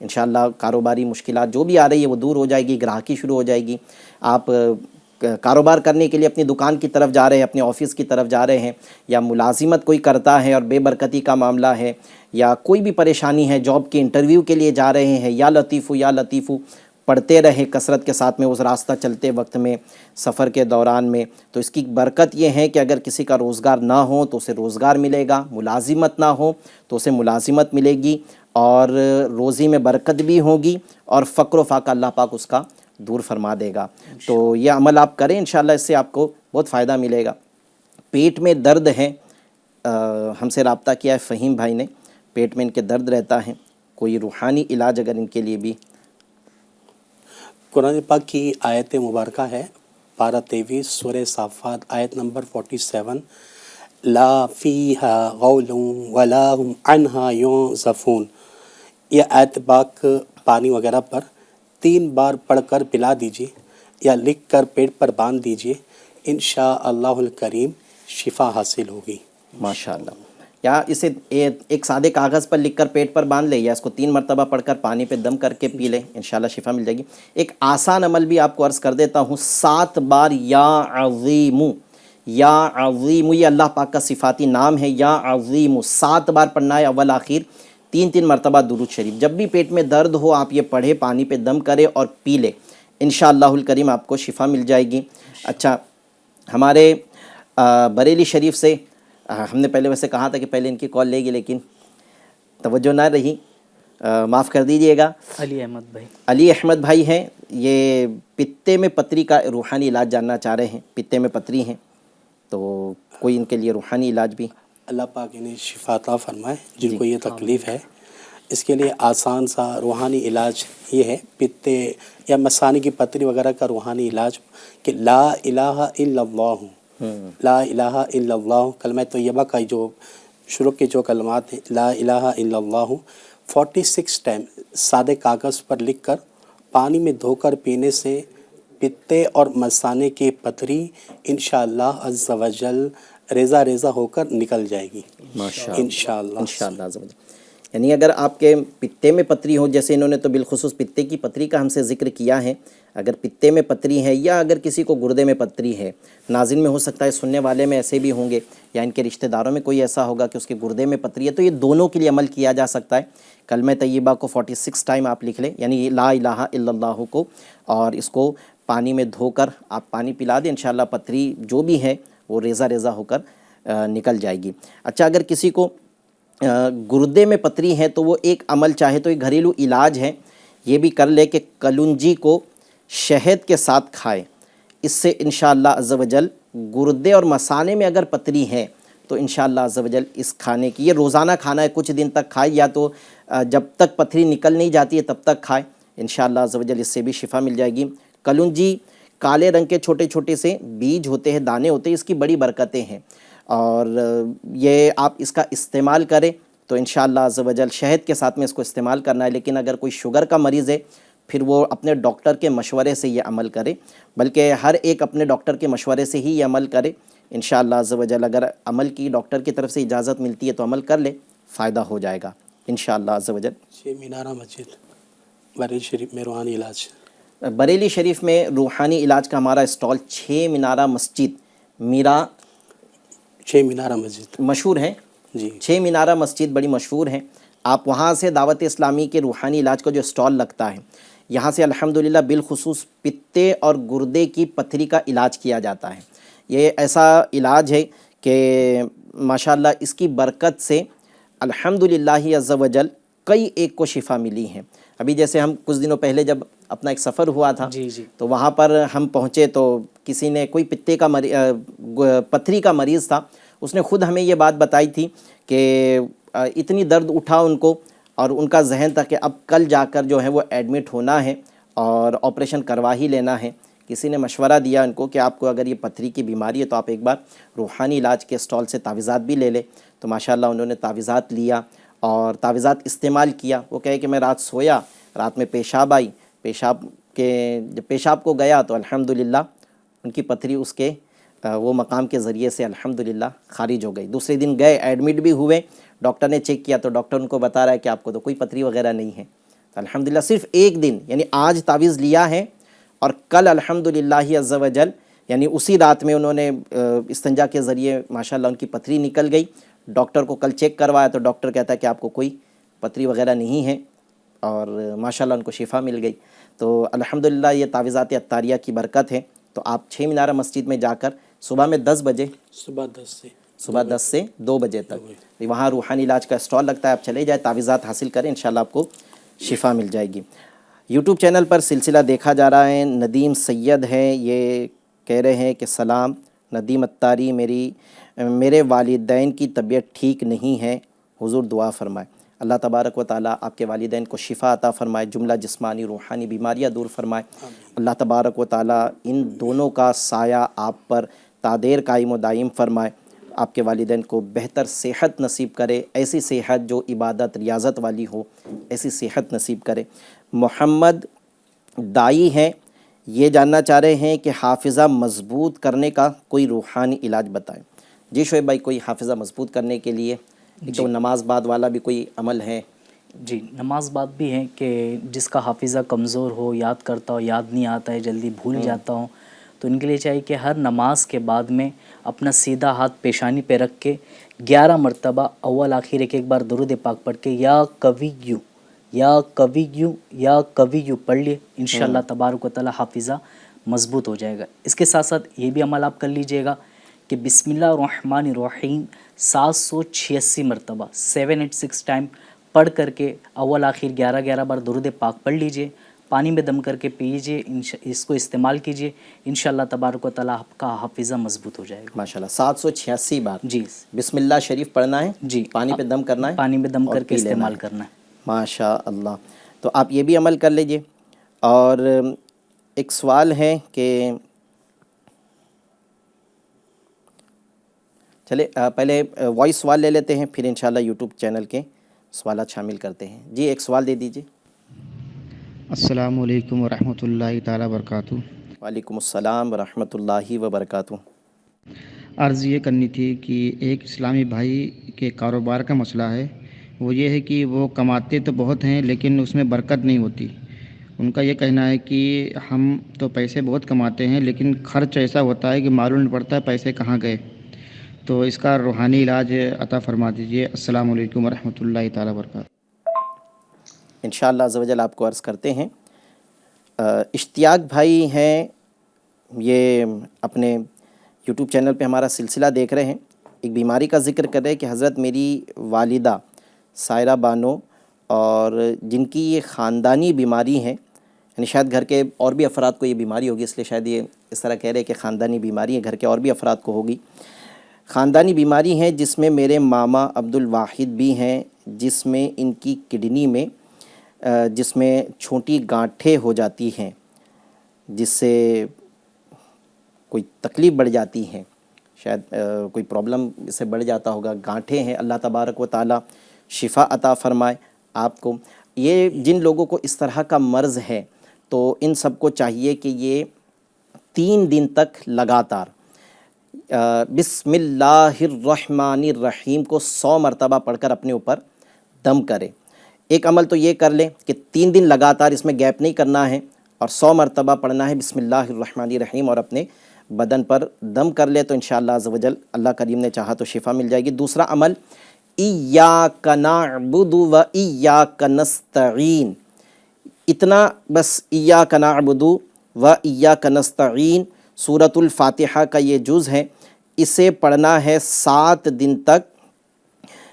انشاءاللہ کاروباری مشکلات جو بھی آ رہی ہے وہ دور ہو جائے گی، گراہکی شروع ہو جائے گی. آپ کاروبار کرنے کے لیے اپنی دکان کی طرف جا رہے ہیں، اپنے آفس کی طرف جا رہے ہیں، یا ملازمت کوئی کرتا ہے اور بے برکتی کا معاملہ ہے، یا کوئی بھی پریشانی ہے، جاب کے انٹرویو کے لیے جا رہے ہیں، یا لطیفو یا لطیفو پڑھتے رہے کثرت کے ساتھ میں اس راستہ چلتے وقت میں، سفر کے دوران میں. تو اس کی برکت یہ ہے کہ اگر کسی کا روزگار نہ ہو تو اسے روزگار ملے گا، ملازمت نہ ہو تو اسے ملازمت ملے گی، اور روزی میں برکت بھی ہوگی، اور فقر و فاقہ اللہ پاک اس کا دور فرما دے گا. تو یہ عمل آپ کریں، انشاءاللہ اس سے آپ کو بہت فائدہ ملے گا. پیٹ میں درد ہے، ہم سے رابطہ کیا ہے فہیم بھائی نے، پیٹ میں ان کے درد رہتا ہے، کوئی روحانی علاج اگر ان کے لیے بھی. قرآن پاک کی آیت مبارکہ ہے، پارہ 23 سورہ صافات آیت نمبر 47، لا فیہا غول ولا هم عنہا ینزفون. یہ آیت پاک پانی وغیرہ پر 3 بار پڑھ کر پلا دیجئے یا لکھ کر پیٹ پر باندھ دیجئے، انشاءاللہ الکریم شفا حاصل ہوگی. ماشاءاللہ. یا اسے ایک سادے کاغذ پر لکھ کر پیٹ پر باندھ لے، یا اس کو 3 مرتبہ پڑھ کر پانی پہ دم کر کے پی لے، انشاءاللہ شفا مل جائے گی. ایک آسان عمل بھی آپ کو عرض کر دیتا ہوں، 7 بار یا عظیم، یا عظیم، یہ اللہ پاک کا صفاتی نام ہے، یا عظیم 7 بار پڑھنا ہے، اول آخر 3 مرتبہ درود شریف. جب بھی پیٹ میں درد ہو آپ یہ پڑھے، پانی پہ دم کرے اور پی لے، انشاءاللہ الکریم آپ کو شفا مل جائے گی. اچھا، ہمارے بریلی شریف سے ہم نے پہلے ویسے کہا تھا کہ پہلے ان کی کال لے گی، لیکن توجہ نہ رہی، معاف کر دیجئے گا. علی احمد بھائی، علی احمد بھائی ہیں، یہ پتے میں پتری کا روحانی علاج جاننا چاہ رہے ہیں. پتے میں پتری ہیں تو کوئی ان کے لیے روحانی علاج بھی. اللہ پاک انہیں شفا عطا فرمائے جن کو یہ تکلیف ہے. اس کے لیے آسان سا روحانی علاج یہ ہے، پتے یا مثانے کی پتری وغیرہ کا روحانی علاج، کہ لا الہ الا اللہ، لا الہ الا اللہ، کلمہ طیبہ کا جو شروع کے جو کلمات ہیں، لا الہ الا اللہ 46 ٹائم سادے کاغذ پر لکھ کر پانی میں دھو کر پینے سے پتے اور مثانے کی پتری انشاءاللہ عز و جل ریزہ ریزہ ہو کر نکل جائے گی انشاءاللہ. عز و جل. یعنی اگر آپ کے پتے میں پتری ہو، جیسے انہوں نے تو بالخصوص پتے کی پتری کا ہم سے ذکر کیا ہے، اگر پتے میں پتری ہے، یا اگر کسی کو گردے میں پتری ہے، ناظرین میں ہو سکتا ہے سننے والے میں ایسے بھی ہوں گے، یا ان کے رشتہ داروں میں کوئی ایسا ہوگا کہ اس کے گردے میں پتری ہے، تو یہ دونوں کے لیے عمل کیا جا سکتا ہے. کلمہ طیبہ کو 46 ٹائم آپ لکھ لیں، یعنی لا الہ الا اللہ کو، اور اس کو پانی میں دھو کر آپ پانی پلا دیں، انشاءاللہ پتری جو بھی ہے وہ ریزہ ریزہ ہو کر نکل جائے گی. اچھا، اگر کسی کو گردے میں پتری ہے تو وہ ایک عمل چاہے تو ایک گھریلو علاج ہے، یہ بھی کر لے کہ کلونجی کو شہد کے ساتھ کھائے. اس سے انشاءاللہ عز و جل گردے اور مثانے میں اگر پتری ہے تو انشاءاللہ عز و جل اس کھانے کی، یہ روزانہ کھانا ہے، کچھ دن تک کھائے، یا تو جب تک پتھری نکل نہیں جاتی ہے تب تک کھائے، انشاءاللہ عز و جل اس سے بھی شفا مل جائے گی. کلونجی کالے رنگ کے چھوٹے چھوٹے سے بیج ہوتے ہیں، دانے ہوتے ہیں، اس کی بڑی برکتیں ہیں، اور یہ آپ اس کا استعمال کریں تو انشاءاللہ عز و جل شہد کے ساتھ میں اس کو استعمال کرنا ہے. لیکن اگر کوئی شوگر کا مریض ہے پھر وہ اپنے ڈاکٹر کے مشورے سے یہ عمل کرے، بلکہ ہر ایک اپنے ڈاکٹر کے مشورے سے ہی یہ عمل کرے انشاءاللہ عز و جل. اگر عمل کی ڈاکٹر کی طرف سے اجازت ملتی ہے تو عمل کر لے، فائدہ ہو جائے گا انشاءاللہ عز و جل. 6 مینارہ مسجد بریلی شریف میں روحانی علاج. بریلی شریف میں روحانی علاج کا ہمارا اسٹال 6 مینارہ مسجد، 6 مینارہ مسجد مشہور ہے جی، 6 مینارہ مسجد بڑی مشہور ہیں. آپ وہاں سے دعوت اسلامی کے روحانی علاج کا جو اسٹال لگتا ہے، یہاں سے الحمدللہ بالخصوص پتے اور گردے کی پتھری کا علاج کیا جاتا ہے. یہ ایسا علاج ہے کہ ماشاءاللہ اس کی برکت سے الحمدللہ عز و جل کئی ایک کو شفا ملی ہیں. ابھی جیسے ہم کچھ دنوں پہلے جب اپنا ایک سفر ہوا تھا، تو وہاں پر ہم پہنچے تو کسی نے، کوئی پتے کا پتھری کا مریض تھا، اس نے خود ہمیں یہ بات بتائی تھی کہ اتنی درد اٹھا ان کو، اور ان کا ذہن تھا کہ اب کل جا کر جو ہے وہ ایڈمٹ ہونا ہے اور آپریشن کروا ہی لینا ہے. کسی نے مشورہ دیا ان کو کہ آپ کو اگر یہ پتھری کی بیماری ہے تو آپ ایک بار روحانی علاج کے اسٹال سے تعویذات بھی لے لیں. تو ماشاءاللہ انہوں نے تعویذات لیا اور تعویذات استعمال کیا. وہ کہے کہ میں رات سویا، رات میں پیشاب آئی، جب پیشاب کو گیا تو الحمدللہ ان کی پتھری اس کے وہ مقام کے ذریعے سے الحمدللہ خارج ہو گئی. دوسرے دن گئے، ایڈمٹ بھی ہوئے، ڈاکٹر نے چیک کیا تو ڈاکٹر ان کو بتا رہا ہے کہ آپ کو تو کوئی پتھری وغیرہ نہیں ہے. الحمدللہ صرف ایک دن یعنی آج تعویذ لیا ہے اور کل الحمدللہ عز و جل یعنی اسی رات میں انہوں نے استنجا کے ذریعے ماشاءاللہ ان کی پتھری نکل گئی. ڈاکٹر کو کل چیک کروایا تو ڈاکٹر کہتا ہے کہ آپ کو کوئی پتھری وغیرہ نہیں ہے اور ماشاءاللہ ان کو شفا مل گئی. تو الحمدللہ یہ تعویذات عطاریہ کی برکت ہے. تو آپ 6 مینارہ مسجد میں جا کر صبح میں 10 بجے صبح 10 سے 2 بجے تک وہاں روحانی علاج کا اسٹال لگتا ہے، آپ چلے جائیں، تعویذات حاصل کریں، انشاءاللہ آپ کو شفا مل جائے گی. یوٹیوب چینل پر سلسلہ دیکھا جا رہا ہے. ندیم سید ہیں، یہ کہہ رہے ہیں کہ سلام ندیم اتاری، میرے والدین کی طبیعت ٹھیک نہیں ہے، حضور دعا فرمائے. اللہ تبارک و تعالیٰ آپ کے والدین کو شفا عطا فرمائے، جملہ جسمانی روحانی بیماریاں دور فرمائے. اللہ تبارک و تعالیٰ ان دونوں کا سایہ آپ پر تادیر قائم و دائم فرمائے. آپ کے والدین کو بہتر صحت نصیب کرے، ایسی صحت جو عبادت ریاضت والی ہو، ایسی صحت نصیب کرے. محمد دائی ہیں، یہ جاننا چاہ رہے ہیں کہ حافظہ مضبوط کرنے کا کوئی روحانی علاج بتائیں. جی شعیب بھائی، کوئی حافظہ مضبوط کرنے کے لیے تو نماز بعد والا بھی کوئی عمل ہے؟ جی نماز بعد بھی ہے کہ جس کا حافظہ کمزور ہو، یاد کرتا ہو یاد نہیں آتا ہے، جلدی بھول جاتا ہوں، تو ان کے لیے چاہیے کہ ہر نماز کے بعد میں اپنا سیدھا ہاتھ پیشانی پہ رکھ کے 11 مرتبہ اول آخر ایک بار درود پاک پڑھ کے یا قویو یا قویو یا قویو پڑھ لیے، انشاءاللہ تبارک و تعالی حافظہ مضبوط ہو جائے گا. اس کے ساتھ ساتھ یہ بھی عمل آپ کر لیجئے گا کہ بسم اللہ الرحمن الرحیم 786 مرتبہ 786 ٹائم پڑھ کر کے اول آخر 11 بار درود پاک پڑھ لیجئے، پانی میں دم کر کے پیجئے، اس کو استعمال کیجئے، انشاءاللہ تبارک و تعالیٰ آپ کا حافظہ مضبوط ہو جائے گا. ماشاءاللہ 786 بار جی بسم اللہ شریف پڑھنا ہے، جی پانی پہ دم کرنا ہے، پانی میں دم اور کر کے پی لینا استعمال ہے. کرنا ہے. ماشاء اللہ. تو آپ یہ بھی عمل کر لیجئے. اور ایک سوال ہے کہ چلے پہلے وائس سوال لے لیتے ہیں، پھر انشاءاللہ یوٹیوب چینل کے سوالات شامل کرتے ہیں. جی ایک سوال دے دیجئے. السلام علیکم ورحمۃ اللہ تعالیٰ وبرکاتہ. وعلیکم السلام ورحمۃ اللہ وبرکاتہ. عرض یہ کرنی تھی کہ ایک اسلامی بھائی کے کاروبار کا مسئلہ ہے. وہ یہ ہے کہ وہ کماتے تو بہت ہیں لیکن اس میں برکت نہیں ہوتی. ان کا یہ کہنا ہے کہ ہم تو پیسے بہت کماتے ہیں لیکن خرچ ایسا ہوتا ہے کہ معلوم نہیں پڑتا ہے پیسے کہاں گئے. تو اس کا روحانی علاج عطا فرما دیجیے. السلام علیکم ورحمۃ اللہ تعالیٰ وبرکاتہ. انشاءاللہ عز و جل آپ کو عرض کرتے ہیں. اشتیاق بھائی ہیں، یہ اپنے یوٹیوب چینل پہ ہمارا سلسلہ دیکھ رہے ہیں. ایک بیماری کا ذکر کر رہے ہیں کہ حضرت میری والدہ سائرہ بانو اور جن کی یہ خاندانی بیماری ہے، یعنی شاید گھر کے اور بھی افراد کو یہ بیماری ہوگی، اس لیے شاید یہ اس طرح کہہ رہے ہیں کہ خاندانی بیماری ہے، گھر کے اور بھی افراد کو ہوگی. خاندانی بیماری ہے جس میں میرے ماما عبد الواحد بھی ہیں، جس میں ان کی کڈنی میں جس میں چھوٹی گانٹھیں ہو جاتی ہیں، جس سے کوئی تکلیف بڑھ جاتی ہے، شاید کوئی پرابلم اس سے بڑھ جاتا ہوگا. گانٹھیں ہیں، اللہ تبارک و تعالیٰ شفا عطا فرمائے آپ کو. یہ جن لوگوں کو اس طرح کا مرض ہے تو ان سب کو چاہیے کہ یہ 3 دن تک لگاتار بسم اللہ الرحمن الرحیم کو 100 مرتبہ پڑھ کر اپنے اوپر دم کرے. ایک عمل تو یہ کر لیں کہ 3 دن لگاتار اس میں گیپ نہیں کرنا ہے اور 100 مرتبہ پڑھنا ہے بسم اللہ الرحمن الرحیم اور اپنے بدن پر دم کر لے تو انشاءاللہ عز و جل اللہ کریم نے چاہا تو شفا مل جائے گی. دوسرا عمل ایاک نعبد و ایاک نستعین، اتنا بس ایاک نعبد و ایاک نستعین سورۃ الفاتحہ کا یہ جز ہے، اسے پڑھنا ہے 7 دن تک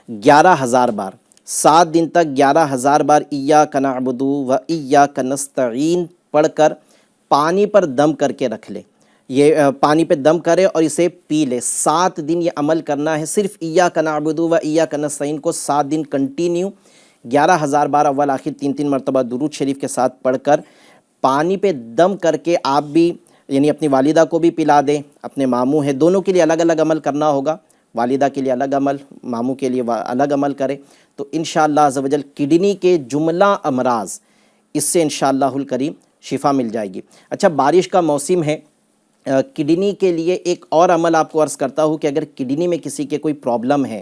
11,000 بار. 7 دن تک 11,000 بار ایاک نعبد و ایاک نستعین پڑھ کر پانی پر دم کر کے رکھ لے. یہ پانی پہ دم کرے اور اسے پی لے. 7 دن یہ عمل کرنا ہے، صرف ایاک نعبد و ایاک نستعین کو 7 دن کنٹینیو 11,000 بار اول آخر 3 مرتبہ درود شریف کے ساتھ پڑھ کر پانی پہ دم کر کے آپ بھی یعنی اپنی والدہ کو بھی پلا دیں. اپنے ماموں ہیں، دونوں کے لیے الگ الگ عمل کرنا ہوگا، والدہ کے لیے الگ عمل، ماموں کے لیے الگ عمل کرے تو انشاءاللہ عز و جل کڈنی کے جملہ امراض اس سے انشاءاللہ الکریم شفا مل جائے گی. اچھا بارش کا موسم ہے، کڈنی کے لیے ایک اور عمل آپ کو عرض کرتا ہوں کہ اگر کڈنی میں کسی کے کوئی پرابلم ہے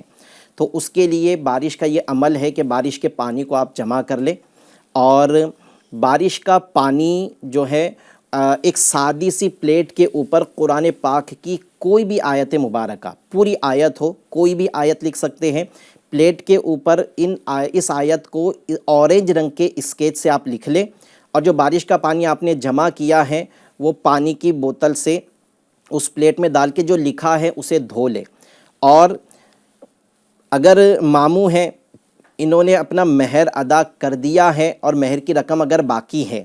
تو اس کے لیے بارش کا یہ عمل ہے کہ بارش کے پانی کو آپ جمع کر لیں اور بارش کا پانی جو ہے ایک سادی سی پلیٹ کے اوپر قرآن پاک کی کوئی بھی آیت مبارکہ، پوری آیت ہو، کوئی بھی آیت لکھ سکتے ہیں، پلیٹ کے اوپر اس آیت کو اورنج رنگ کے اسکیچ سے آپ لکھ لیں، اور جو بارش کا پانی آپ نے جمع کیا ہے وہ پانی کی بوتل سے اس پلیٹ میں ڈال کے جو لکھا ہے اسے دھو لیں. اور اگر ماموں ہیں، انہوں نے اپنا مہر ادا کر دیا ہے اور مہر کی رقم اگر باقی ہے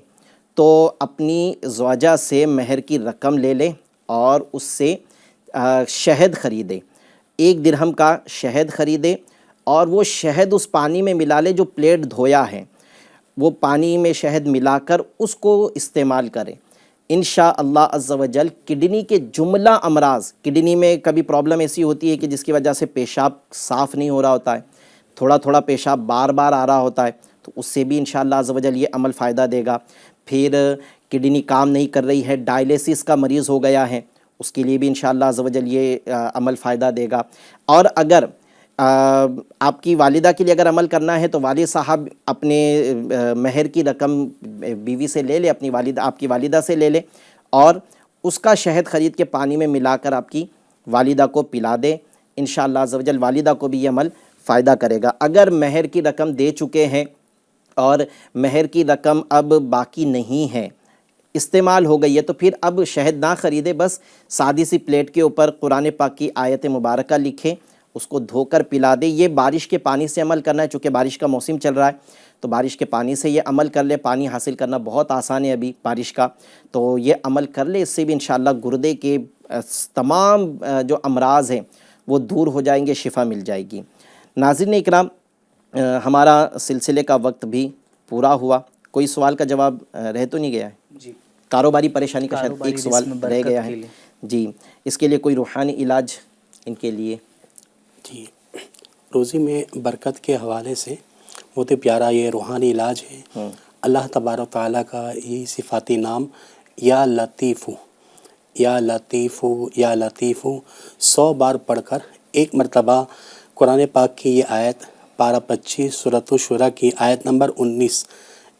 تو اپنی زوجہ سے مہر کی رقم لے لیں اور اس سے شہد خریدے، 1 درہم کا شہد خریدے اور وہ شہد اس پانی میں ملا لے جو پلیٹ دھویا ہے، وہ پانی میں شہد ملا کر اس کو استعمال کریں. انشاءاللہ عز و جل کڈنی کے جملہ امراض، کڈنی میں کبھی پرابلم ایسی ہوتی ہے کہ جس کی وجہ سے پیشاب صاف نہیں ہو رہا ہوتا ہے، تھوڑا تھوڑا پیشاب بار بار آ رہا ہوتا ہے، تو اس سے بھی انشاءاللہ عز و جل یہ عمل فائدہ دے گا. پھر کڈنی کام نہیں کر رہی ہے، ڈائلیسس کا مریض ہو گیا ہے، اس کے لیے بھی انشاءاللہ عز و جل یہ عمل فائدہ دے گا. اور اگر آپ کی والدہ کے لیے اگر عمل کرنا ہے تو والد صاحب اپنے مہر کی رقم بیوی سے لے لے، آپ کی والدہ سے لے لے اور اس کا شہد خرید کے پانی میں ملا کر آپ کی والدہ کو پلا دے. انشاءاللہ عز و جل والدہ کو بھی یہ عمل فائدہ کرے گا. اگر مہر کی رقم دے چکے ہیں اور مہر کی رقم اب باقی نہیں ہے، استعمال ہو گئی ہے، تو پھر اب شہد نہ خریدے، بس سادی سی پلیٹ کے اوپر قرآن پاک کی آیت مبارکہ لکھیں، اس کو دھو کر پلا دے. یہ بارش کے پانی سے عمل کرنا ہے، چونکہ بارش کا موسم چل رہا ہے تو بارش کے پانی سے یہ عمل کر لے. پانی حاصل کرنا بہت آسان ہے ابھی بارش کا، تو یہ عمل کر لے. اس سے بھی انشاءاللہ گردے کے تمام جو امراض ہیں وہ دور ہو جائیں گے، شفا مل جائے گی. ناظرین اکرام، ہمارا سلسلے کا وقت بھی پورا ہوا. کوئی سوال کا جواب رہ تو نہیں گیا ہے؟ جی، کاروباری پریشانی کا شاید ایک سوال رہ گیا ہے. جی، اس کے لیے کوئی روحانی علاج ان کے لیے؟ جی، روزی میں برکت کے حوالے سے بہت ہی پیارا یہ روحانی علاج ہے. اللہ تبارک تعالیٰ کا یہ صفاتی نام یا لطیف، یا لطیف، یا لطیف 100 بار پڑھ کر ایک مرتبہ قرآن پاک کی یہ آیت پارہ 25 سورۃ الشورى کی آیت نمبر 19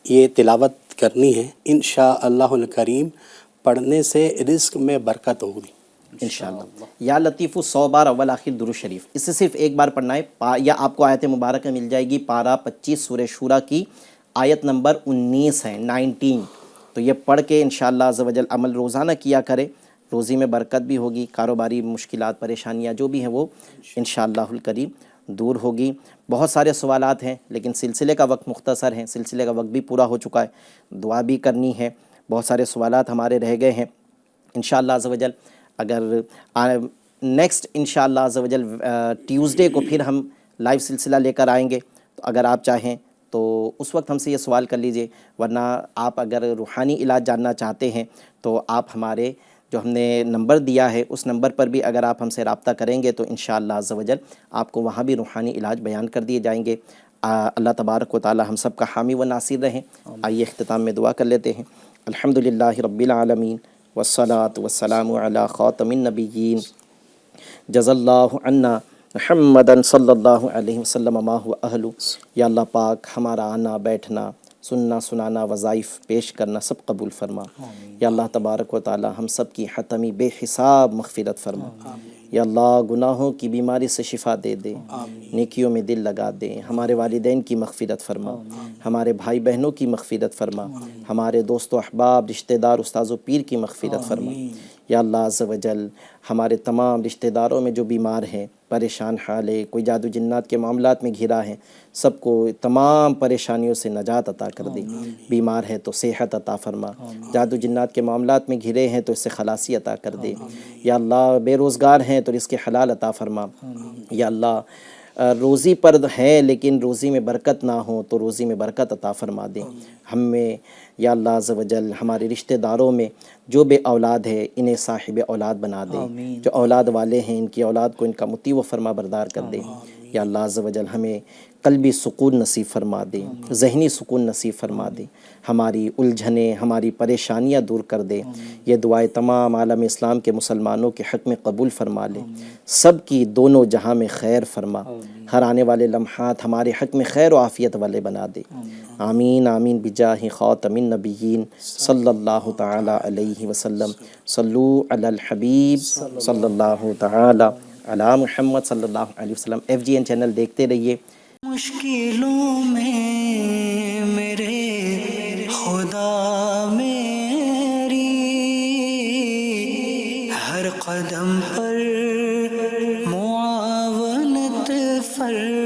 یہ تلاوت کرنی ہے. انشاءاللہ الکریم پڑھنے سے رزق میں برکت ہوگی انشاءاللہ. یا لطیف 100 بار اول آخر درود شریف، اس سے صرف ایک بار پڑھنا ہے. یا آپ کو آیت مبارکہ مل جائے گی پارہ 25 سورہ شورى کی آیت نمبر 19 ہے، 19. تو یہ پڑھ کے انشاءاللہ عز و جل عمل روزانہ کیا کرے، روزی میں برکت بھی ہوگی، کاروباری مشکلات پریشانیاں جو بھی ہیں وہ انشاءاللہ الکریم دور ہوگی. بہت سارے سوالات ہیں لیکن سلسلے کا وقت مختصر ہے، سلسلے کا وقت بھی پورا ہو چکا ہے. دعا بھی کرنی ہے، بہت سارے سوالات ہمارے رہ گئے ہیں. انشاءاللہ عز و جل اگر نیکسٹ انشاءاللہ عز و جل ٹیوزڈے کو پھر ہم لائیو سلسلہ لے کر آئیں گے، تو اگر آپ چاہیں تو اس وقت ہم سے یہ سوال کر لیجئے. ورنہ آپ اگر روحانی علاج جاننا چاہتے ہیں تو آپ ہمارے جو ہم نے نمبر دیا ہے اس نمبر پر بھی اگر آپ ہم سے رابطہ کریں گے تو انشاءاللہ عز و جل آپ کو وہاں بھی روحانی علاج بیان کر دیے جائیں گے. اللہ تبارک و تعالی ہم سب کا حامی و ناصر رہیں. آئیے اختتام میں دعا کر لیتے ہیں. الحمدللہ رب العالمین والصلاة والسلام علی خاتم النبیین جزا اللہ عنا محمدً صلی اللہ علیہ وسلم ما هو اہلو. یا اللہ پاک ہمارا آنا بیٹھنا سننا سنانا وظائف پیش کرنا سب قبول فرما. یا اللہ تبارک و تعالی ہم سب کی حتمی بے حساب مغفرت فرما. یا اللہ گناہوں کی بیماری سے شفا دے دے، نیکیوں میں دل لگا دے. ہمارے والدین کی مغفرت فرما، ہمارے بھائی بہنوں کی مغفرت فرما، ہمارے دوست و احباب رشتہ دار استاذ و پیر کی مغفرت فرما. یا اللہ عز و جل ہمارے تمام رشتہ داروں میں جو بیمار ہیں، پریشان حال ہے، کوئی جادو جنات کے معاملات میں گھرا ہے، سب کو تمام پریشانیوں سے نجات عطا کر دے. بیمار ہے تو صحت عطا فرما، جادو جنات کے معاملات میں گھرے ہیں تو اس سے خلاصی عطا کر دے. یا اللہ بے روزگار ہیں تو رزق حلال عطا فرما. یا اللہ روزی پر ہے لیکن روزی میں برکت نہ ہو تو روزی میں برکت عطا فرما دے. ہم میں یا اللہ عز و جل ہمارے رشتہ داروں میں جو بے اولاد ہے انہیں صاحب اولاد بنا دے، جو اولاد والے ہیں ان کی اولاد کو ان کا مطیع و فرما بردار کر دے. یا اللہ عز و جل ہمیں قلبی سکون نصیب فرما دے، ذہنی سکون نصیب فرما دے، ہماری الجھنیں، ہماری پریشانیاں دور کر دے. یہ دعائیں تمام عالم اسلام کے مسلمانوں کے حق میں قبول فرما لے، سب کی دونوں جہاں میں خیر فرما، ہر آنے والے لمحات ہمارے حق میں خیر و عافیت والے بنا دے. آمین آمین بجاہ خاتم النبیین صلی اللہ تعالی علیہ وسلم. صلو علی الحبیب صلی اللہ تعالی علی محمد صلی اللہ علیہ وسلم. FGN چینل دیکھتے رہیے. مشکلوں میں میرے خدا میری ہر قدم پر معاونت فرما